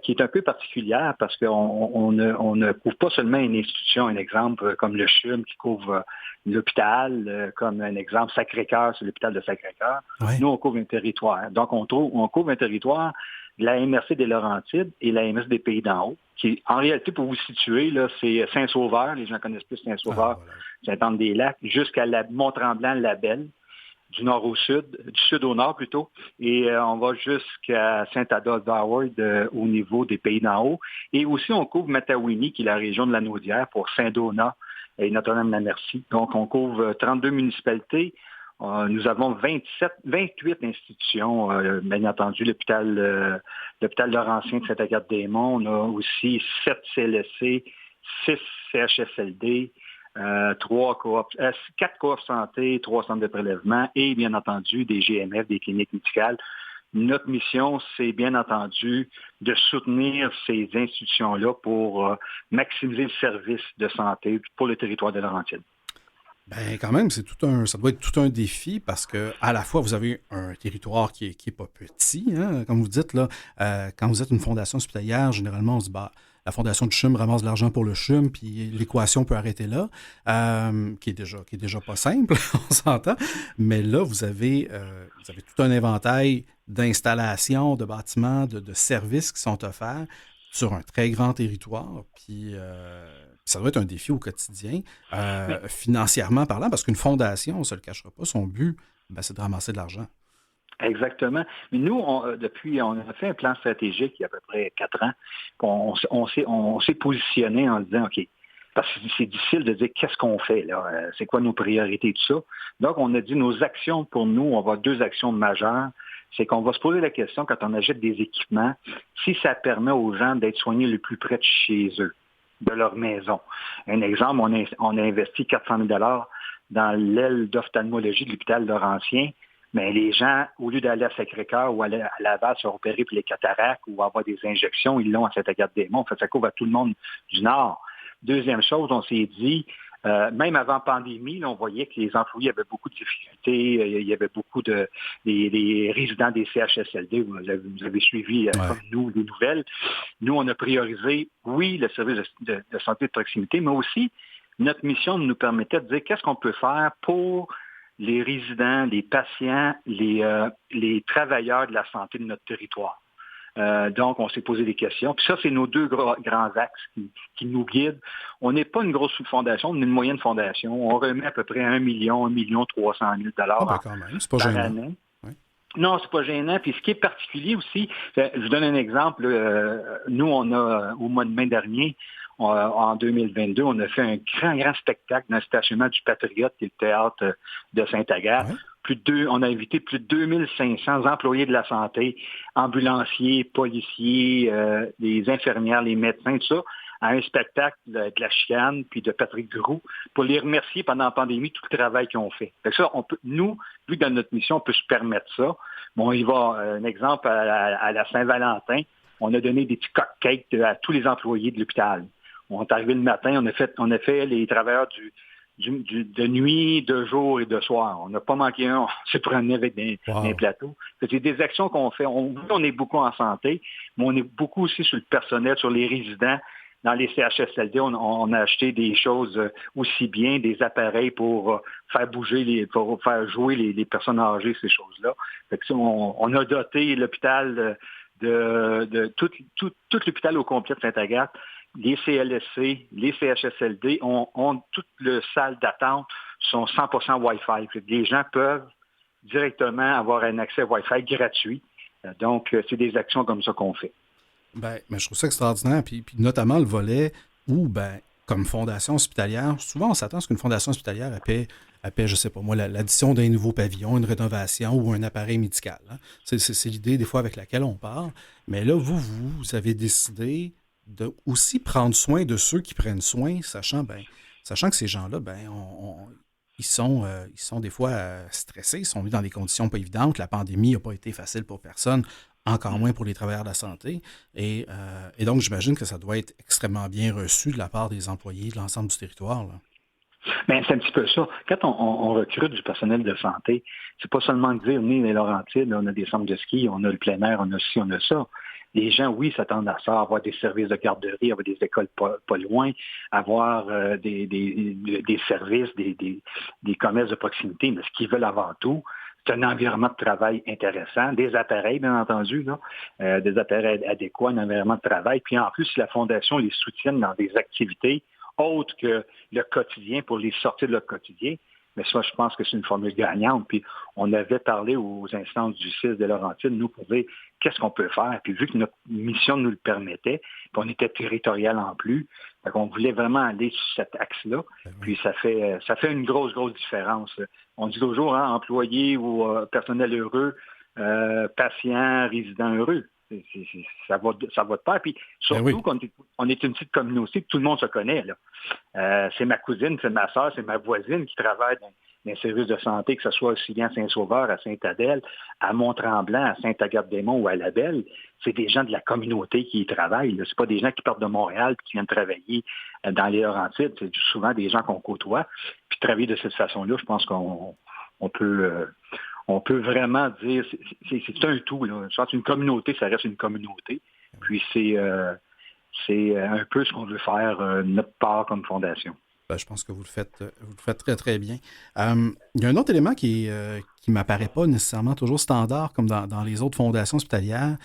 Qui est un peu particulière parce qu'on ne couvre pas seulement une institution, un exemple comme le CHUM qui couvre l'hôpital, comme un exemple Sacré-Cœur, c'est l'hôpital de Sacré-Cœur. Ouais. Nous, on couvre un territoire. Donc, on couvre un territoire de la MRC des Laurentides et la MRC des Pays d'en haut, qui, en réalité, pour vous situer, là, c'est Saint-Sauveur, les gens connaissent plus Saint-Sauveur, Saint-Anne-des-Lacs, jusqu'à Mont-Tremblant, La Belle. du nord au sud, du sud au nord plutôt, et on va jusqu'à Saint-Adolphe-d'Howard au niveau des Pays d'en haut. Et aussi, on couvre Matawini, qui est la région de la Naudière, pour Saint-Donat et Notre-Dame-la-Merci. Donc, on couvre 32 municipalités. Nous avons 28 institutions, bien entendu, l'hôpital Laurentien de Saint-Agathe-des-Monts. On a aussi 7 CLSC, 6 CHSLD, 4 coop santé, 3 centres de prélèvement et, bien entendu, des GMF, des cliniques médicales. Notre mission, c'est bien entendu de soutenir ces institutions-là pour maximiser le service de santé pour le territoire de Laurentides. Ben quand même, ça doit être tout un défi parce que à la fois vous avez un territoire qui est pas petit, hein, comme vous dites là, quand vous êtes une fondation hospitalière, généralement on se dit la fondation du CHUM ramasse de l'argent pour le CHUM, puis l'équation peut arrêter là, qui est déjà pas simple, on s'entend. Mais là vous avez tout un éventail d'installations, de bâtiments, de services qui sont offerts sur un très grand territoire, puis ça doit être un défi au quotidien, financièrement parlant, parce qu'une fondation, on ne se le cachera pas, son but, c'est de ramasser de l'argent. Exactement. Mais nous, on a fait un plan stratégique il y a à peu près 4 ans. On s'est positionné en disant, OK, parce que c'est difficile de dire qu'est-ce qu'on fait, là, c'est quoi nos priorités, tout ça. Donc, on a dit nos actions pour nous, on va avoir 2 actions majeures. C'est qu'on va se poser la question quand on achète des équipements, si ça permet aux gens d'être soignés le plus près de chez eux, de leur maison. Un exemple, on a investi 400 000 $ dans l'aile d'ophtalmologie de l'hôpital Laurentien, mais les gens, au lieu d'aller à Sacré-Cœur ou aller à Laval se faire opérer pour les cataractes ou avoir des injections, ils l'ont à Saint-Agathe-des-Monts. Ça couvre à tout le monde du Nord. Deuxième chose, on s'est dit, même avant pandémie, là, on voyait que les employés avaient beaucoup de difficultés. Il y avait beaucoup des résidents des CHSLD. Vous avez suivi, comme nous, les nouvelles. Nous, on a priorisé, oui, le service de santé de proximité, mais aussi notre mission nous permettait de dire qu'est-ce qu'on peut faire pour les résidents, les patients, les travailleurs de la santé de notre territoire. Donc, on s'est posé des questions. Puis ça, c'est nos 2 grands axes qui nous guident. On n'est pas une grosse fondation, on est une moyenne fondation. On remet à peu près 1 300 000 $ quand même, c'est pas par gênant. année. Oui. Non, c'est pas gênant. Puis ce qui est particulier aussi, je vous donne un exemple. Nous, on a, au mois de mai dernier, en 2022, on a fait un grand spectacle dans le stationnement du Patriote, qui est le théâtre de Saint-Agathe. Ouais. On a invité plus de 2500 employés de la santé, ambulanciers, policiers, les infirmières, les médecins, tout ça, à un spectacle de la chicane, puis de Patrick Groux, pour les remercier pendant la pandémie, tout le travail qu'ils ont fait. Fait que ça, nous, vu que dans notre mission, on peut se permettre ça. Bon, il va, un exemple, à la Saint-Valentin, on a donné des petits cupcakes à tous les employés de l'hôpital. On est arrivé le matin, on a fait les travailleurs de nuit, de jour et de soir. On n'a pas manqué un, on se promenait avec des plateaux. C'est des actions qu'on fait. On est beaucoup en santé, mais on est beaucoup aussi sur le personnel, sur les résidents. Dans les CHSLD, on a acheté des choses aussi bien, des appareils pour faire bouger, pour faire jouer les personnes âgées, ces choses-là. Fait que on a doté l'hôpital de tout l'hôpital au complet de Saint-Agathe. Les CLSC, les CHSLD ont toutes les salles d'attente sont 100% Wi-Fi. Les gens peuvent directement avoir un accès Wi-Fi gratuit. Donc, c'est des actions comme ça qu'on fait. Ben, je trouve ça extraordinaire. Puis notamment le volet où, comme fondation hospitalière, souvent on s'attend à ce qu'une fondation hospitalière paie, je sais pas moi, l'addition d'un nouveau pavillon, une rénovation ou un appareil médical. Hein. C'est l'idée des fois avec laquelle on parle. Mais là, vous avez décidé de aussi prendre soin de ceux qui prennent soin, sachant que ces gens-là, ils sont des fois stressés, ils sont mis dans des conditions pas évidentes. La pandémie n'a pas été facile pour personne, encore moins pour les travailleurs de la santé. Et donc, j'imagine que ça doit être extrêmement bien reçu de la part des employés de l'ensemble du territoire, là. Bien, c'est un petit peu ça. Quand on recrute du personnel de santé, c'est pas seulement de dire, venez les Laurentides, on a des centres de ski, on a le plein air, on a ci, on a ça. Les gens, oui, s'attendent à ça, avoir des services de garderie, avoir des écoles pas loin, avoir des services, des commerces de proximité, mais ce qu'ils veulent avant tout, c'est un environnement de travail intéressant, des appareils, bien entendu, là, des appareils adéquats, un environnement de travail. Puis en plus, si la Fondation les soutient dans des activités autres que le quotidien, pour les sortir de leur quotidien, Mais ça, je pense que c'est une formule gagnante. Puis on avait parlé aux instances du CIS de Laurentides, nous, pour dire qu'est-ce qu'on peut faire. Puis vu que notre mission nous le permettait, puis on était territorial en plus, on voulait vraiment aller sur cet axe-là. Puis ça fait une grosse différence. On dit toujours, employés ou personnel heureux, patients, résidents heureux. Ça va de pair. Puis surtout qu'on est une petite communauté que tout le monde se connaît. Là. C'est ma cousine, c'est ma soeur, c'est ma voisine qui travaille dans les services de santé, que ce soit aussi bien à Saint-Sauveur, à Sainte-Adèle, à Mont-Tremblant, à Saint-Agathe-des-Monts ou à Labelle. C'est des gens de la communauté qui y travaillent. Ce pas des gens qui partent de Montréal et qui viennent travailler dans les Laurentides. C'est souvent des gens qu'on côtoie. Puis travailler de cette façon-là, je pense qu'on peut vraiment dire, c'est un tout. Là. Une communauté, ça reste une communauté. Puis c'est un peu ce qu'on veut faire, notre part comme fondation. Ben, je pense que vous le faites très, très bien. Il y a un autre élément qui ne m'apparaît pas nécessairement toujours standard, comme dans les autres fondations hospitalières.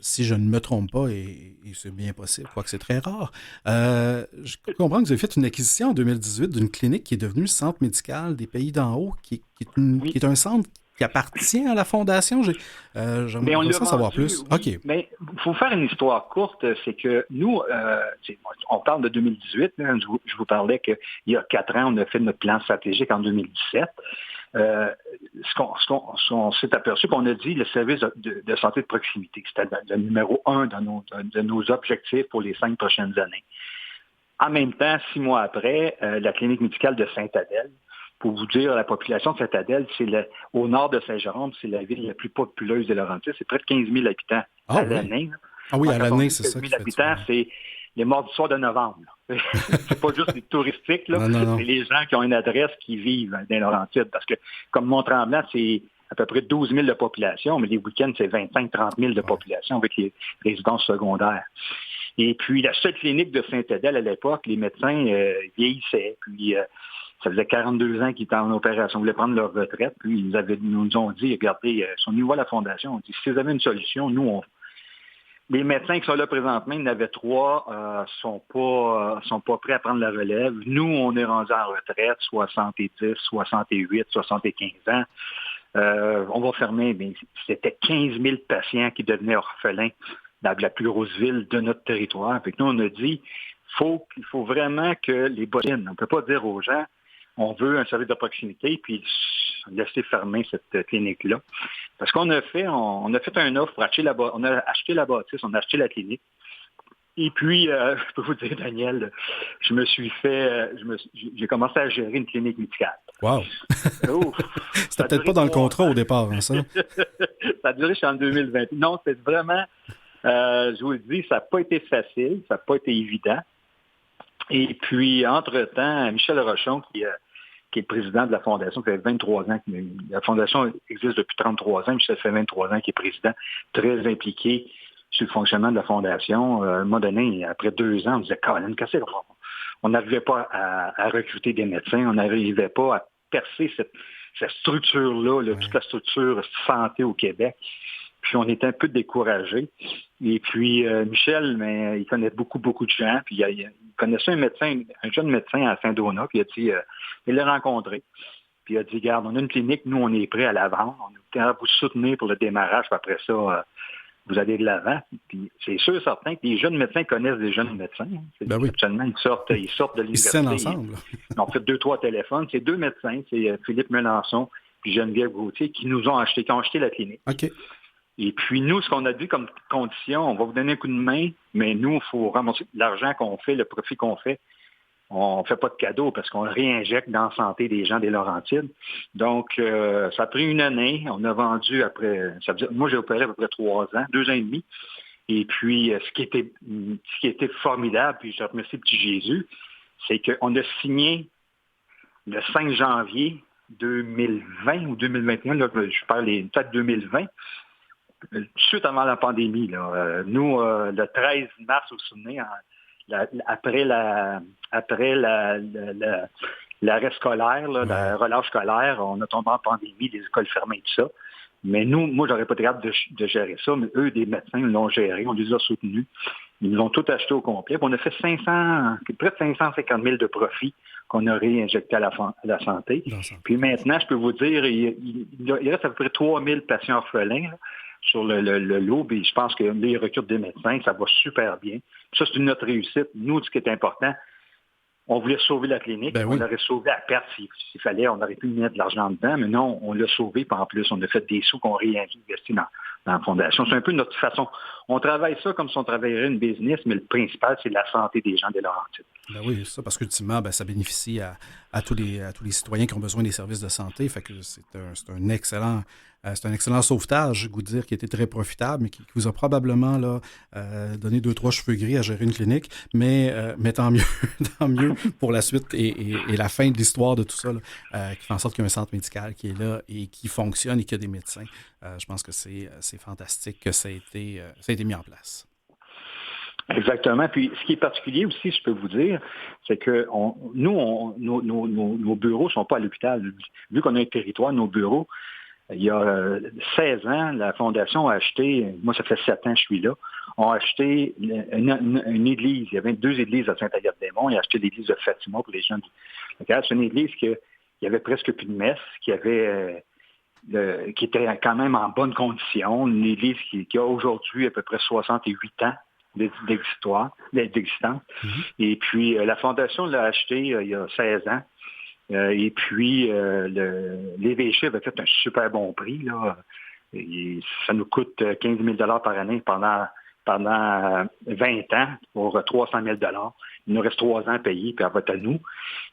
Si je ne me trompe pas, et c'est bien possible, quoique c'est très rare, je comprends que vous avez fait une acquisition en 2018 d'une clinique qui est devenue le centre médical des Pays d'en haut, qui est un centre qui appartient à la fondation. J'aimerais savoir plus. Oui, OK. Mais il faut faire une histoire courte. C'est que nous, on parle de 2018. Hein, je vous parlais qu'il y a 4 ans, on a fait notre plan stratégique en 2017. Ce qu'on s'est aperçu, qu'on a dit le service de santé de proximité, c'était le numéro 1 de nos objectifs pour les 5 prochaines années. En même temps, 6 mois après, la clinique médicale de Sainte-Adèle, pour vous dire, la population de Sainte-Adèle, au nord de Saint-Jérôme, c'est la ville la plus populeuse des Laurentides. C'est près de 15 000 habitants à l'année. Ah oui, à l'année, c'est ça. 15 000 habitants, c'est les mardis soirs de novembre. C'est pas juste des touristiques, là. Non. C'est les gens qui ont une adresse qui vivent dans les Laurentides. Parce que, comme Mont-Tremblant, c'est à peu près 12 000 de population, mais les week-ends, c'est 25-30 000 de population avec les résidences secondaires. Et puis, la seule clinique de Sainte-Adèle à l'époque, les médecins vieillissaient. Puis, ça faisait 42 ans qu'ils étaient en opération, ils voulaient prendre leur retraite. Puis, ils nous ont dit, regardez, si on y va à la fondation, on dit, si vous avez une solution, nous, les médecins qui sont là présentement, il y en avait 3, sont pas prêts à prendre la relève. Nous, on est rendus en retraite, 70, 68, 75 ans. On va fermer, mais c'était 15 000 patients qui devenaient orphelins dans la plus grosse ville de notre territoire. Puis nous, on a dit, il faut vraiment que les bottines, on ne peut pas dire aux gens, on veut un service de proximité, puis laisser fermer cette clinique-là. Parce qu'on a fait, on a fait un offre pour acheter on a acheté la bâtisse, on a acheté la clinique. Et puis, je peux vous dire, Daniel, j'ai commencé à gérer une clinique médicale. Wow! C'était peut-être pas dans le contrat au départ, hein, ça? Ça a duré jusqu'en 2020. Non, c'est vraiment, je vous le dis, ça n'a pas été facile, ça n'a pas été évident. Et puis, entre-temps, Michel Rochon, qui est le président de la Fondation, qui fait 23 ans, la Fondation existe depuis 33 ans, Michel fait 23 ans qu'il est président, très impliqué sur le fonctionnement de la Fondation. À un moment donné, après 2 ans, on disait, Colin, qu'est-ce qu'on fait? On n'arrivait pas à recruter des médecins, on n'arrivait pas à percer cette structure-là, toute la structure santé au Québec. Puis on était un peu découragés. Et puis Michel, mais il connaît beaucoup de gens. Puis il connaissait un jeune médecin à Saint-Donat, puis il a dit, il l'a rencontré. Puis il a dit, regarde, on a une clinique, nous on est prêts à la vendre, on est prêts à vous soutenir pour le démarrage, puis après ça, vous allez de l'avant. Puis c'est sûr et certain que les jeunes médecins connaissent des jeunes médecins. Ben oui. Actuellement, ils sortent de l'université. Ils se ensemble. Ils ont fait 2-3 téléphones. C'est 2 médecins, c'est Philippe Melançon puis Geneviève Gauthier, qui ont acheté la clinique. OK. Et puis, nous, ce qu'on a dit comme condition, on va vous donner un coup de main, mais nous, il faut ramasser l'argent qu'on fait, le profit qu'on fait. On ne fait pas de cadeaux parce qu'on le réinjecte dans la santé des gens des Laurentides. Donc, ça a pris 1 année. On a vendu après, moi, j'ai opéré à peu près 3 ans, 2 ans et demi. Et puis, ce qui était formidable, puis je remercie Petit Jésus, c'est qu'on a signé le 5 janvier 2020 ou 2021, là, je parle peut-être 2020, suite avant la pandémie. Là. Nous, le 13 mars, vous vous souvenez, après l'arrêt scolaire, la relâche scolaire, on a tombé en pandémie, les écoles fermées et tout ça. Mais nous, moi, j'aurais pas été capable de gérer ça, mais eux, des médecins, l'ont géré, on les a soutenus. Ils nous ont tout acheté au complet. Puis on a fait près de 550 000 de profit qu'on a réinjecté à la santé. Puis maintenant, je peux vous dire, il reste à peu près 3 000 patients orphelins là, sur le lot. Puis je pense que les recrutent des médecins, ça va super bien. Puis ça, c'est notre réussite. Nous, ce qui est important, on voulait sauver la clinique. On l'aurait sauvé à perte s'il fallait. On aurait pu mettre de l'argent dedans, mais non, on l'a sauvé. Puis en plus, on a fait des sous qu'on réinvestit dans la fondation. C'est un peu notre façon. On travaille ça comme si on travaillerait une business, mais le principal, c'est la santé des gens des Laurentides. Ben oui, ça, parce qu'ultimement, ça bénéficie à tous les citoyens qui ont besoin des services de santé. Fait que c'est un excellent sauvetage, je vous dire, qui a été très profitable, mais qui vous a probablement là, donné 2-3 cheveux gris à gérer une clinique. Mais tant mieux, tant mieux pour la suite et la fin de l'histoire de tout ça, là, qui fait en sorte qu'il y a un centre médical qui est là et qui fonctionne et qu'il y a des médecins. Je pense que c'est fantastique que ça a été mis en place. Exactement. Puis, ce qui est particulier aussi, je peux vous dire, c'est que nos bureaux ne sont pas à l'hôpital. Vu qu'on a un territoire, nos bureaux, il y a 16 ans, la Fondation a acheté, moi ça fait 7 ans que je suis là, ont acheté une église. Il y avait 2 églises à Saint-Agathe-des-Monts. Ils ont acheté l'église de Fatima pour les gens du local. C'est une église qui avait presque plus de messe, qui était quand même en bonne condition. Une église qui a aujourd'hui à peu près 68 ans d'existence. Et puis, la Fondation l'a acheté il y a 16 ans. Et puis, l'évêché avait fait un super bon prix. Là. Et ça nous coûte 15 000 $ par année pendant 20 ans pour 300 000 $. Il nous reste 3 ans à payer, puis elle va être à nous.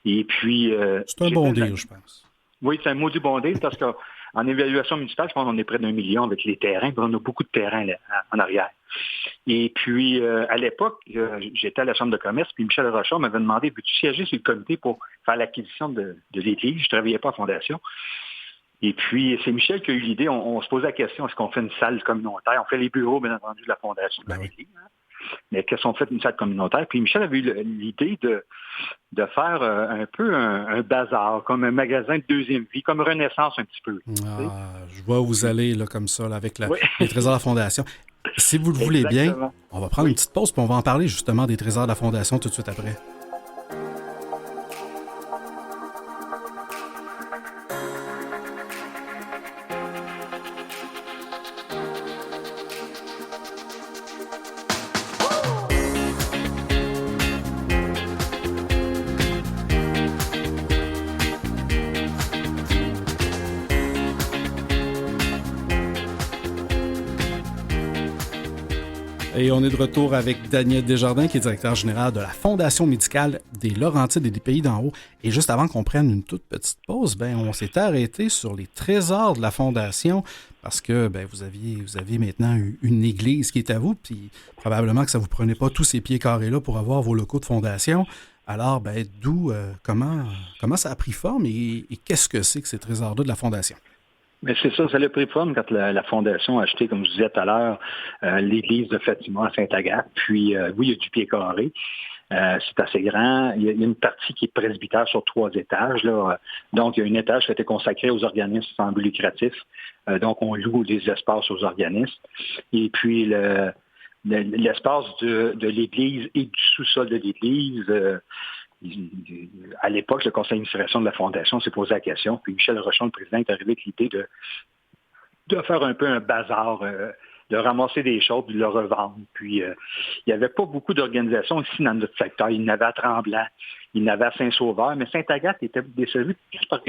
Et puis... c'est un bon deal, je pense. Oui, c'est un maudit bon deal parce qu'en évaluation municipale, je pense qu'on est près d'1 million avec les terrains. Puis on a beaucoup de terrains là, en arrière. Et puis, à l'époque, j'étais à la Chambre de commerce, puis Michel Rochon m'avait demandé, veux-tu siéger sur le comité pour faire l'acquisition de l'église? Je ne travaillais pas à la Fondation. Et puis, c'est Michel qui a eu l'idée. On se posait la question, est-ce qu'on fait une salle communautaire? On fait les bureaux, bien entendu, de la Fondation de l'église. Hein? Mais qu'est-ce qu'on fait une salle communautaire? Puis Michel avait eu l'idée de faire un peu un bazar, comme un magasin de deuxième vie, comme Renaissance un petit peu. Je vois où vous allez là, comme ça, là, avec les trésors de la Fondation. Si vous le voulez bien, on va prendre une petite pause, puis on va en parler justement des trésors de la Fondation tout de suite après. Et on est de retour avec Daniel Desjardins, qui est directeur général de la Fondation médicale des Laurentides et des Pays d'en haut. Et juste avant qu'on prenne une toute petite pause, on s'était arrêté sur les trésors de la Fondation parce que vous aviez maintenant une église qui est à vous, puis probablement que ça ne vous prenait pas tous ces pieds carrés-là pour avoir vos locaux de Fondation. Alors, comment ça a pris forme et qu'est-ce que c'est que ces trésors-là de la Fondation? Mais c'est ça a pris forme quand la Fondation a acheté, comme je disais tout à l'heure, l'église de Fatima à Saint-Agathe. Puis, oui, il y a du pied carré. C'est assez grand. Il y a une partie qui est presbytère sur 3 étages. Là. Donc, il y a un étage qui a été consacré aux organismes sans but lucratif. Donc, on loue des espaces aux organismes. Et puis, l'espace de l'église et du sous-sol de l'église... à l'époque, le conseil d'administration de la Fondation s'est posé la question, puis Michel Rochon, le président, est arrivé avec l'idée de faire un peu un bazar, de ramasser des choses, de le revendre. Puis, il n'y avait pas beaucoup d'organisations ici dans notre secteur. Il y en avait à Tremblant, il y en avait à Saint-Sauveur, mais Saint-Agathe était desservie juste par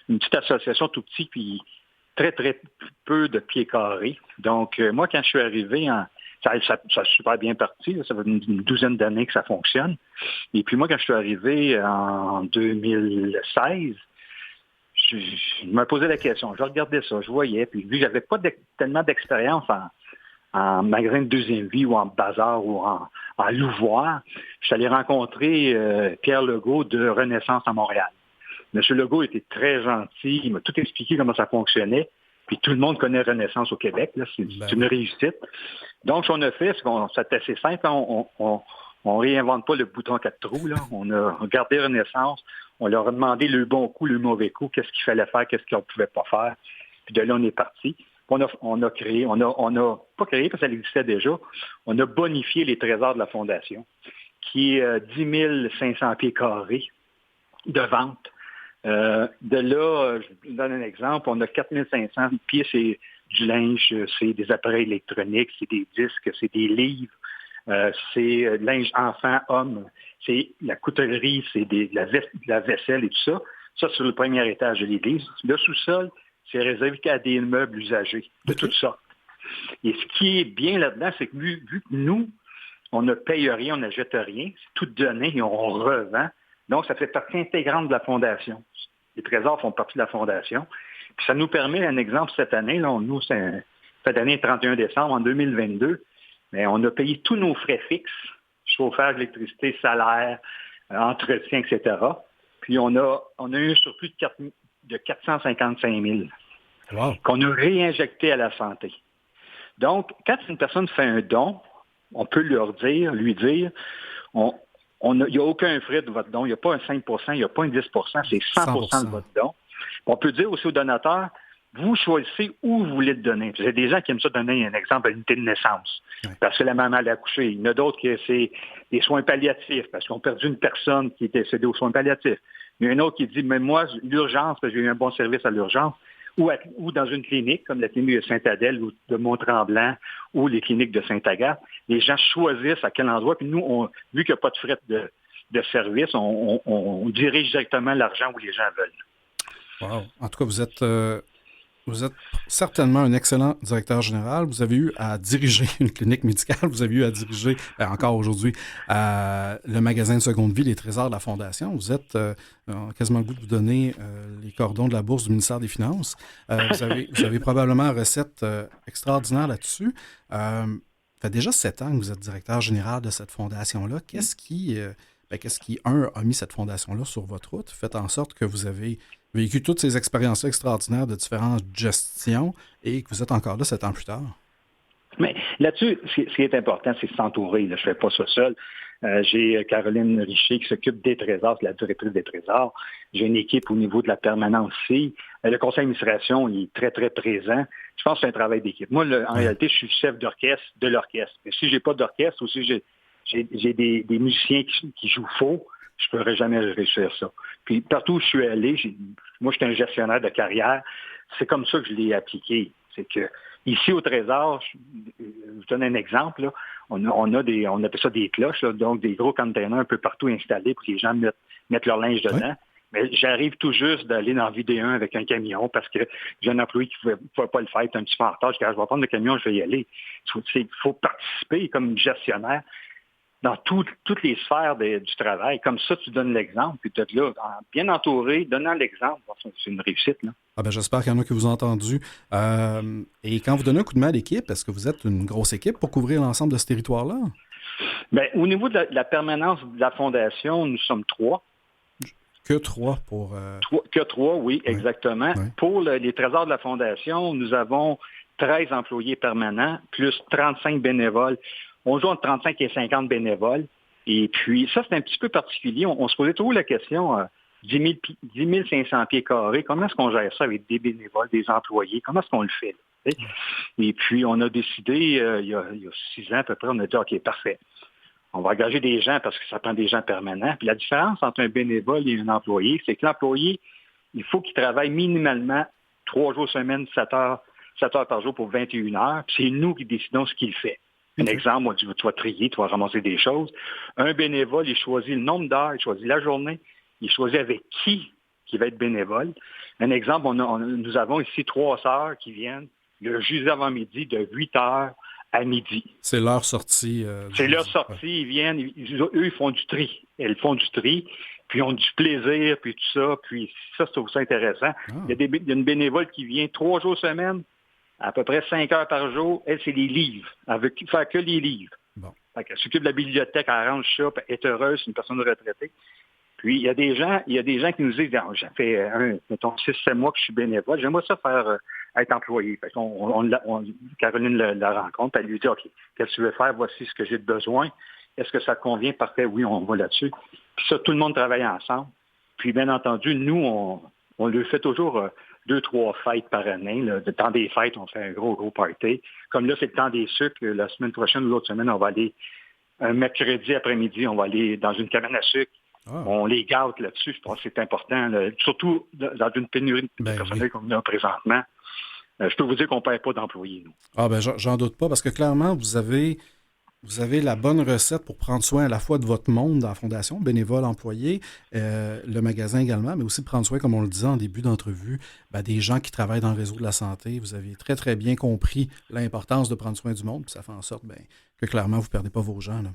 une petite association tout petite, puis très, très peu de pieds carrés. Donc, moi, quand je suis arrivé ça a super bien parti. Là. Ça fait une douzaine d'années que ça fonctionne. Et puis moi, quand je suis arrivé en 2016, je me posais la question. Je regardais ça, je voyais. Puis vu que j'avais pas tellement d'expérience en magasin de deuxième vie ou en bazar ou en louvoir, je suis allé rencontrer Pierre Legault de Renaissance à Montréal. M. Legault était très gentil. Il m'a tout expliqué comment ça fonctionnait. Puis tout le monde connaît Renaissance au Québec. Là. C'est une réussite. Donc, ce qu'on a fait, c'est assez simple. On réinvente pas le bouton à 4 trous. Là. On a regardé Renaissance. On leur a demandé le bon coup, le mauvais coup, qu'est-ce qu'il fallait faire, qu'est-ce qu'on ne pouvait pas faire. Puis de là, on est parti. On a pas créé parce que ça existait déjà, on a bonifié les trésors de la Fondation, qui est 10 500 pieds carrés de vente. De là, je vous donne un exemple, on a 4 500 pieds, c'est du linge, c'est des appareils électroniques, c'est des disques, c'est des livres, c'est linge enfant, homme, c'est la coutellerie, c'est la vaisselle et tout ça. Ça, sur le premier étage de l'église. Le sous-sol, c'est réservé qu'à des meubles usagés de toutes sortes. Et ce qui est bien là-dedans, c'est que vu que nous, on ne paye rien, on n'achète rien, c'est tout donné et on revend. Donc, ça fait partie intégrante de la Fondation. Les trésors font partie de la Fondation. Puis ça nous permet, un exemple, cette année, là, nous, cette année, 31 décembre, en 2022, mais on a payé tous nos frais fixes, chauffage, électricité, salaire, entretien, etc. Puis on a eu un surplus de 455 000 qu'on a réinjecté à la santé. Donc, quand une personne fait un don, on peut lui dire, il n'y a aucun frais de votre don, il n'y a pas un 5 il n'y a pas un 10 c'est 100 de votre don. On peut dire aussi au donateur, vous choisissez où vous voulez le donner. Il y a des gens qui aiment ça donner un exemple à l'unité de naissance, parce que la maman l'a accouché. Il y en a d'autres qui c'est des soins palliatifs, parce qu'on a perdu une personne qui est décédée aux soins palliatifs. Il y a un autre qui dit, mais moi, l'urgence, parce que j'ai eu un bon service à l'urgence, ou dans une clinique, comme la clinique de Sainte-Adèle ou de Mont-Tremblant, ou les cliniques de Sainte-Agathe, les gens choisissent à quel endroit. Puis nous, vu qu'il n'y a pas de frais de service, on dirige directement l'argent où les gens veulent. Wow. En tout cas, vous êtes certainement un excellent directeur général. Vous avez eu à diriger une clinique médicale. Vous avez eu à diriger, encore aujourd'hui, le magasin de seconde vie, les trésors de la Fondation. Vous êtes quasiment le goût de vous donner les cordons de la bourse du ministère des Finances. Vous avez probablement une recette extraordinaire là-dessus. Ça fait déjà 7 ans que vous êtes directeur général de cette fondation-là. Qu'est-ce qui, a mis cette fondation-là sur votre route? Faites en sorte que vous avez vécu toutes ces expériences extraordinaires de différentes gestions et que vous êtes encore là 7 ans plus tard. Mais là-dessus, ce qui est important, c'est de s'entourer. Là. Je ne fais pas ça seul. J'ai Caroline Richer qui s'occupe des trésors, c'est la directrice des trésors. J'ai une équipe au niveau de la permanence ici. Le conseil d'administration il est très, très présent. Je pense que c'est un travail d'équipe. Moi, en réalité, je suis chef d'orchestre de l'orchestre. Mais si je n'ai pas d'orchestre ou si j'ai des musiciens qui jouent faux, je ne pourrais jamais réussir ça. Puis partout où je suis allé, moi, je suis un gestionnaire de carrière. C'est comme ça que je l'ai appliqué. C'est que ici au Trésor, je vous donne un exemple, là, on appelle ça des cloches, là, donc des gros containers un peu partout installés pour que les gens mettent leur linge dedans. Mais j'arrive tout juste d'aller dans VD1 avec un camion parce que j'ai un employé qui ne pouvait pas le faire, un petit peu en retard. Je dis, je vais prendre le camion, je vais y aller. Il faut participer comme gestionnaire dans toutes les sphères du travail. Comme ça, tu donnes l'exemple, puis tu es là, bien entouré, donnant l'exemple. C'est une réussite. Là. J'espère qu'il y en a qui vous ont entendu. Et quand vous donnez un coup de main à l'équipe, est-ce que vous êtes une grosse équipe pour couvrir l'ensemble de ce territoire-là? Bien, au niveau de la permanence de la Fondation, nous sommes 3. Que 3 pour... Que 3, oui, exactement. Ouais. Pour les trésors de la Fondation, nous avons 13 employés permanents, plus 35 bénévoles. On joue entre 35 et 50 bénévoles. Et puis, ça, c'est un petit peu particulier. On se posait toujours la question, 10 500 pieds carrés, comment est-ce qu'on gère ça avec des bénévoles, des employés? Comment est-ce qu'on le fait? Là, et puis, on a décidé, il y a 6 ans à peu près, on a dit, OK, parfait. On va engager des gens parce que ça prend des gens permanents. Puis la différence entre un bénévole et un employé, c'est que l'employé, il faut qu'il travaille minimalement 3 jours semaine, 7 heures par jour pour 21 heures. Puis c'est nous qui décidons ce qu'il fait. Un exemple, moi, tu vas trier, tu vas ramasser des choses. Un bénévole, il choisit le nombre d'heures, il choisit la journée, il choisit avec qui va être bénévole. Un exemple, nous avons ici 3 sœurs qui viennent le jeudi avant-midi de 8 heures à midi. C'est leur sortie. C'est leur sortie, ils viennent, eux, ils font du tri. Elles font du tri, puis ils ont du plaisir, puis tout ça. Puis ça, je trouve ça intéressant. Il y a une bénévole qui vient 3 jours semaine, à peu près 5 heures par jour. Elle, c'est les livres. Elle veut faire que les livres. Bon. Elle s'occupe de la bibliothèque, elle arrange ça, puis elle est heureuse, c'est une personne retraitée. Puis il y a des gens qui nous disent, j'ai fait mettons 6-7 mois que je suis bénévole, j'aimerais ça faire être employé. Fait Caroline la rencontre, elle lui dit, OK, qu'est-ce que tu veux faire? Voici ce que j'ai de besoin. Est-ce que ça te convient? Parfait, oui, on va là-dessus. Puis ça, tout le monde travaille ensemble. Puis bien entendu, nous, on lui fait toujours 2-3 fêtes par année. Là. Le temps des fêtes, on fait un gros party. Comme là, c'est le temps des sucres. La semaine prochaine ou l'autre semaine, on va aller, un mercredi après-midi, on va aller dans une cabane à sucre. Ah. On les gâte là-dessus. Je pense que c'est important. Là. Surtout dans une pénurie de personnel comme là présentement. Je peux vous dire qu'on ne perd pas d'employés. Nous. Ah ben j'en doute pas, parce que clairement, vous avez la bonne recette pour prendre soin à la fois de votre monde dans la Fondation, bénévoles, employés, le magasin également, mais aussi de prendre soin, comme on le disait en début d'entrevue, des gens qui travaillent dans le réseau de la santé. Vous avez très, très bien compris l'importance de prendre soin du monde, puis ça fait en sorte que clairement, vous ne perdez pas vos gens. Là.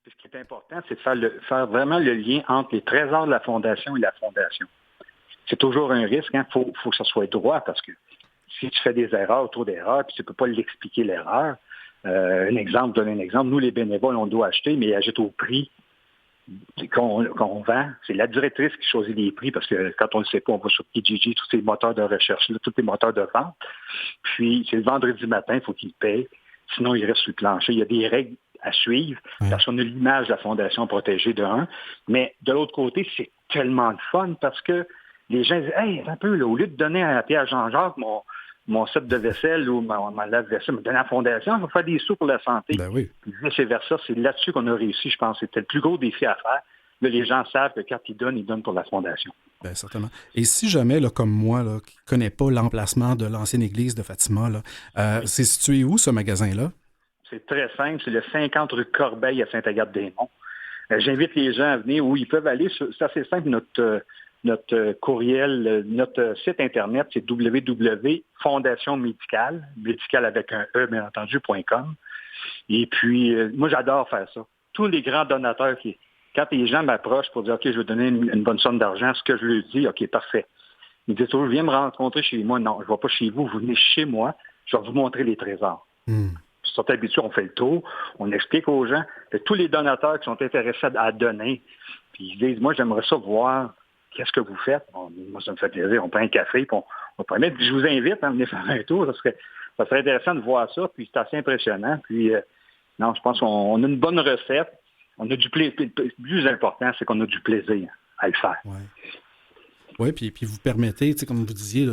Ce qui est important, c'est de faire vraiment le lien entre les trésors de la Fondation et la Fondation. C'est toujours un risque. Il faut que ça soit droit, parce que si tu fais des erreurs autour d'erreurs, puis tu ne peux pas l'expliquer l'erreur. Donner un exemple. Nous, les bénévoles, on doit acheter, mais ils achètent au prix qu'on vend. C'est la directrice qui choisit les prix, parce que quand on ne le sait pas, on va sur Kijiji, tous ces moteurs de recherche, tous les moteurs de vente. Puis, c'est le vendredi matin, il faut qu'ils payent. Sinon, ils restent sur le plancher. Il y a des règles à suivre, parce qu'on a l'image de la Fondation protégée de un. Mais de l'autre côté, c'est tellement de fun, parce que les gens disent, hey, un peu, là, au lieu de donner à Pierre Jean-Jacques mon set de vaisselle ou ma lave-vaisselle, me donner à la Fondation, on va faire des sous pour la santé. Ben oui. Puis vice-versa, c'est là-dessus qu'on a réussi, je pense. C'était le plus gros défi à faire. Là, les gens savent que quand ils donnent pour la Fondation. Bien, certainement. Et si jamais, là, comme moi, là, qui ne connais pas l'emplacement de l'ancienne église de Fatima, là, c'est situé où, ce magasin-là? C'est très simple. C'est le 50 rue Corbeil à Saint-Agathe-des-Monts. J'invite les gens à venir où ils peuvent aller. C'est assez simple, notre courriel, notre site Internet, c'est www.fondationmédicale, médical avec un E, bien entendu.com. Et puis, moi, j'adore faire ça. Tous les grands donateurs, quand les gens m'approchent pour dire, OK, je vais donner une bonne somme d'argent, ce que je leur dis, OK, parfait. Ils disent toujours, viens me rencontrer chez moi. Non, je ne vais pas chez vous, vous venez chez moi, je vais vous montrer les trésors. Sur cette habitude, on fait le tour, on explique aux gens, que tous les donateurs qui sont intéressés à donner, puis ils disent, moi, j'aimerais ça voir qu'est-ce que vous faites. Bon, moi, ça me fait plaisir, on prend un café, puis on peut mettre, puis je vous invite à venir faire un tour, ça serait intéressant de voir ça, puis c'est assez impressionnant. Puis, non, je pense qu'on a une bonne recette, on a du plaisir. Le plus important, c'est qu'on a du plaisir à le faire. Ouais. Oui, puis vous permettez, comme vous disiez,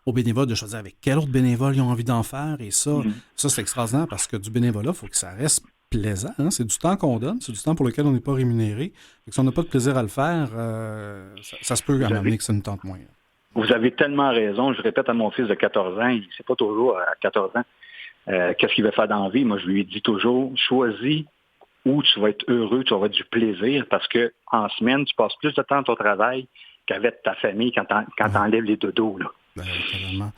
aux bénévoles de choisir avec quel autre bénévole ils ont envie d'en faire. Et ça, ça c'est extraordinaire, parce que du bénévolat, il faut que ça reste plaisant. Hein? C'est du temps qu'on donne, c'est du temps pour lequel on n'est pas rémunéré. Et que si on n'a pas de plaisir à le faire, ça se peut à m'amener que ça nous tente moins. Vous avez tellement raison. Je répète à mon fils de 14 ans, il ne sait pas toujours à 14 ans qu'est-ce qu'il veut faire dans la vie. Moi, je lui dis toujours, choisis où tu vas être heureux, tu vas avoir du plaisir, parce qu'en semaine, tu passes plus de temps à ton travail qu'avec ta famille quand t'enlèves les dodos. Là.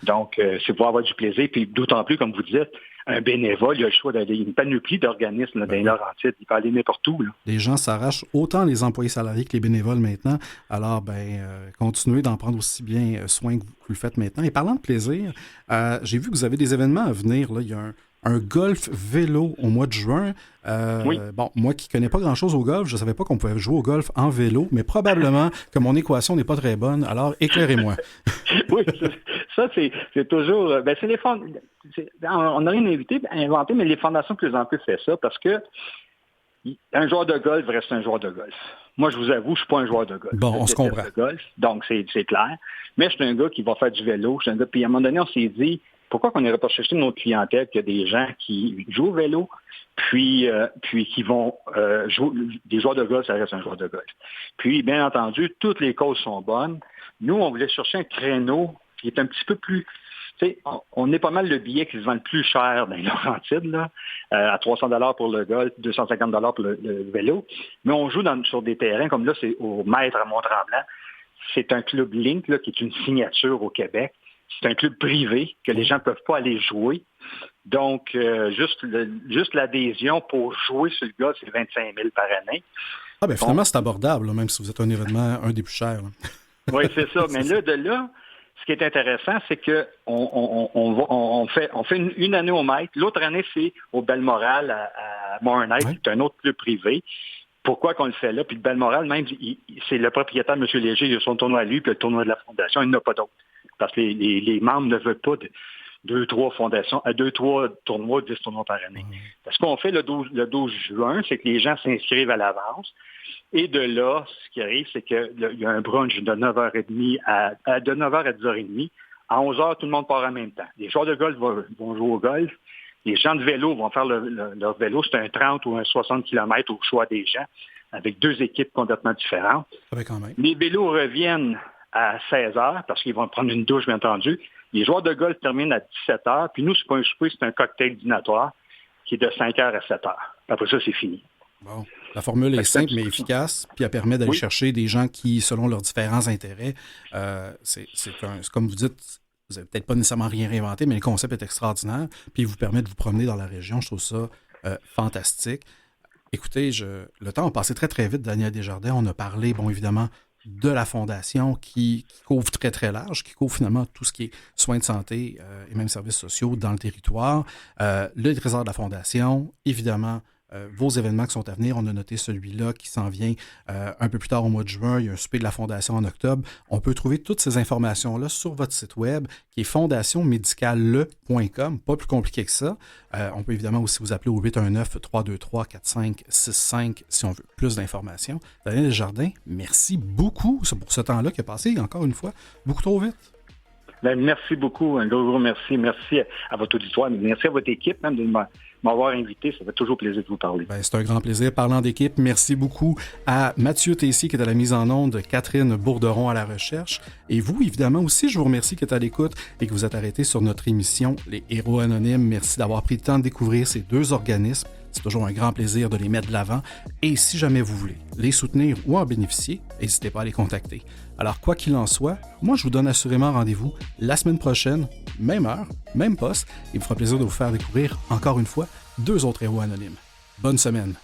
Donc, c'est pour avoir du plaisir. Puis d'autant plus, comme vous dites, un bénévole, il a le choix d'aller une panoplie d'organismes dans les Laurentides. Il peut aller n'importe où. Là. Les gens s'arrachent, autant les employés salariés que les bénévoles maintenant. Alors, continuez d'en prendre aussi bien soin que vous le faites maintenant. Et parlant de plaisir, j'ai vu que vous avez des événements à venir. Là. Il y a un golf vélo au mois de juin. Oui. Bon, moi qui ne connais pas grand-chose au golf, je ne savais pas qu'on pouvait jouer au golf en vélo, mais probablement que mon équation n'est pas très bonne. Alors, éclairez-moi. Oui, ça, c'est toujours... c'est les on n'a rien inventé, mais les fondations de plus en plus fait ça, parce que un joueur de golf reste un joueur de golf. Moi, je vous avoue, je ne suis pas un joueur de golf. Bon, on se comprend. De golf, donc, c'est clair. Mais je suis un gars qui va faire du vélo. Puis à un moment donné, on s'est dit, pourquoi qu'on n'irait pas chercher notre clientèle, qu'il y a des gens qui jouent au vélo, puis qui vont jouer. Des joueurs de golf, ça reste un joueur de golf. Puis, bien entendu, toutes les causes sont bonnes. Nous, on voulait chercher un créneau qui est un petit peu plus... On est pas mal le billet qui se vend le plus cher dans les Laurentides, là, à 300 $ pour le golf, 250 $ pour le vélo. Mais on joue sur des terrains, comme là, c'est au Maître à Mont-Tremblant. C'est un club Link, là, qui est une signature au Québec. C'est un club privé que les gens ne peuvent pas aller jouer. Donc, juste l'adhésion pour jouer sur le golf, c'est 25 000 par année. Ah ben finalement, c'est abordable, là, même si vous êtes un événement, un des plus chers. Oui, c'est ça. Mais là, ce qui est intéressant, c'est que on fait une année au Maître. L'autre année, c'est au Balmoral à Mornay, qui est un autre club privé. Pourquoi qu'on le fait là? Puis le Balmoral, même, c'est le propriétaire, M. Léger, il a son tournoi à lui, puis le tournoi de la Fondation, il n'en a pas d'autre. Parce que les membres ne veulent pas de 2-3 tournois, 10 tournois par année. Ce qu'on fait le 12 juin, c'est que les gens s'inscrivent à l'avance. Et de là, ce qui arrive, c'est qu'il y a un brunch de 9h30 de 9h à 10h30 À 11 heures, tout le monde part en même temps. Les joueurs de golf vont jouer au golf. Les gens de vélo vont faire leur vélo. C'est un 30 ou un 60 km au choix des gens, avec 2 équipes complètement différentes. Quand même. Les vélos reviennent à 16 heures parce qu'ils vont prendre une douche, bien entendu. Les joueurs de golf terminent à 17 heures. Puis nous, c'est pas un souper, c'est un cocktail dînatoire qui est de 5 heures à 7 heures. Après ça, c'est fini. Bon. La formule est simple mais efficace, puis elle permet d'aller chercher des gens qui, selon leurs différents intérêts, c'est comme vous dites, vous n'avez peut-être pas nécessairement rien réinventé, mais le concept est extraordinaire, puis il vous permet de vous promener dans la région. Je trouve ça fantastique. Écoutez, le temps a passé très, très vite, Daniel Desjardins. On a parlé, bon, évidemment, de la fondation qui couvre très, très large, qui couvre finalement tout ce qui est soins de santé et même services sociaux dans le territoire. Le trésor de la fondation, évidemment, vos événements qui sont à venir. On a noté celui-là qui s'en vient un peu plus tard au mois de juin. Il y a un souper de la Fondation en octobre. On peut trouver toutes ces informations-là sur votre site web qui est fondationmédicale.com. Pas plus compliqué que ça. On peut évidemment aussi vous appeler au 819-323-4565 si on veut plus d'informations. Daniel Desjardins, merci beaucoup pour ce temps-là qui a passé, encore une fois, beaucoup trop vite. Ben, merci beaucoup. Un gros merci. Merci à votre auditoire. Merci à votre équipe même de m'avoir invité. Ça fait toujours plaisir de vous parler. Ben, c'est un grand plaisir. Parlant d'équipe, merci beaucoup à Mathieu Tessier qui est à la mise en onde, Catherine Bourderon à la recherche. Et vous, évidemment, aussi, je vous remercie qui êtes à l'écoute et que vous êtes arrêtés sur notre émission Les Héros Anonymes. Merci d'avoir pris le temps de découvrir ces 2 organismes. C'est toujours un grand plaisir de les mettre de l'avant. Et si jamais vous voulez les soutenir ou en bénéficier, n'hésitez pas à les contacter. Alors, quoi qu'il en soit, moi, je vous donne assurément rendez-vous la semaine prochaine, même heure, même poste. Il me fera plaisir de vous faire découvrir, encore une fois, 2 autres héros anonymes. Bonne semaine.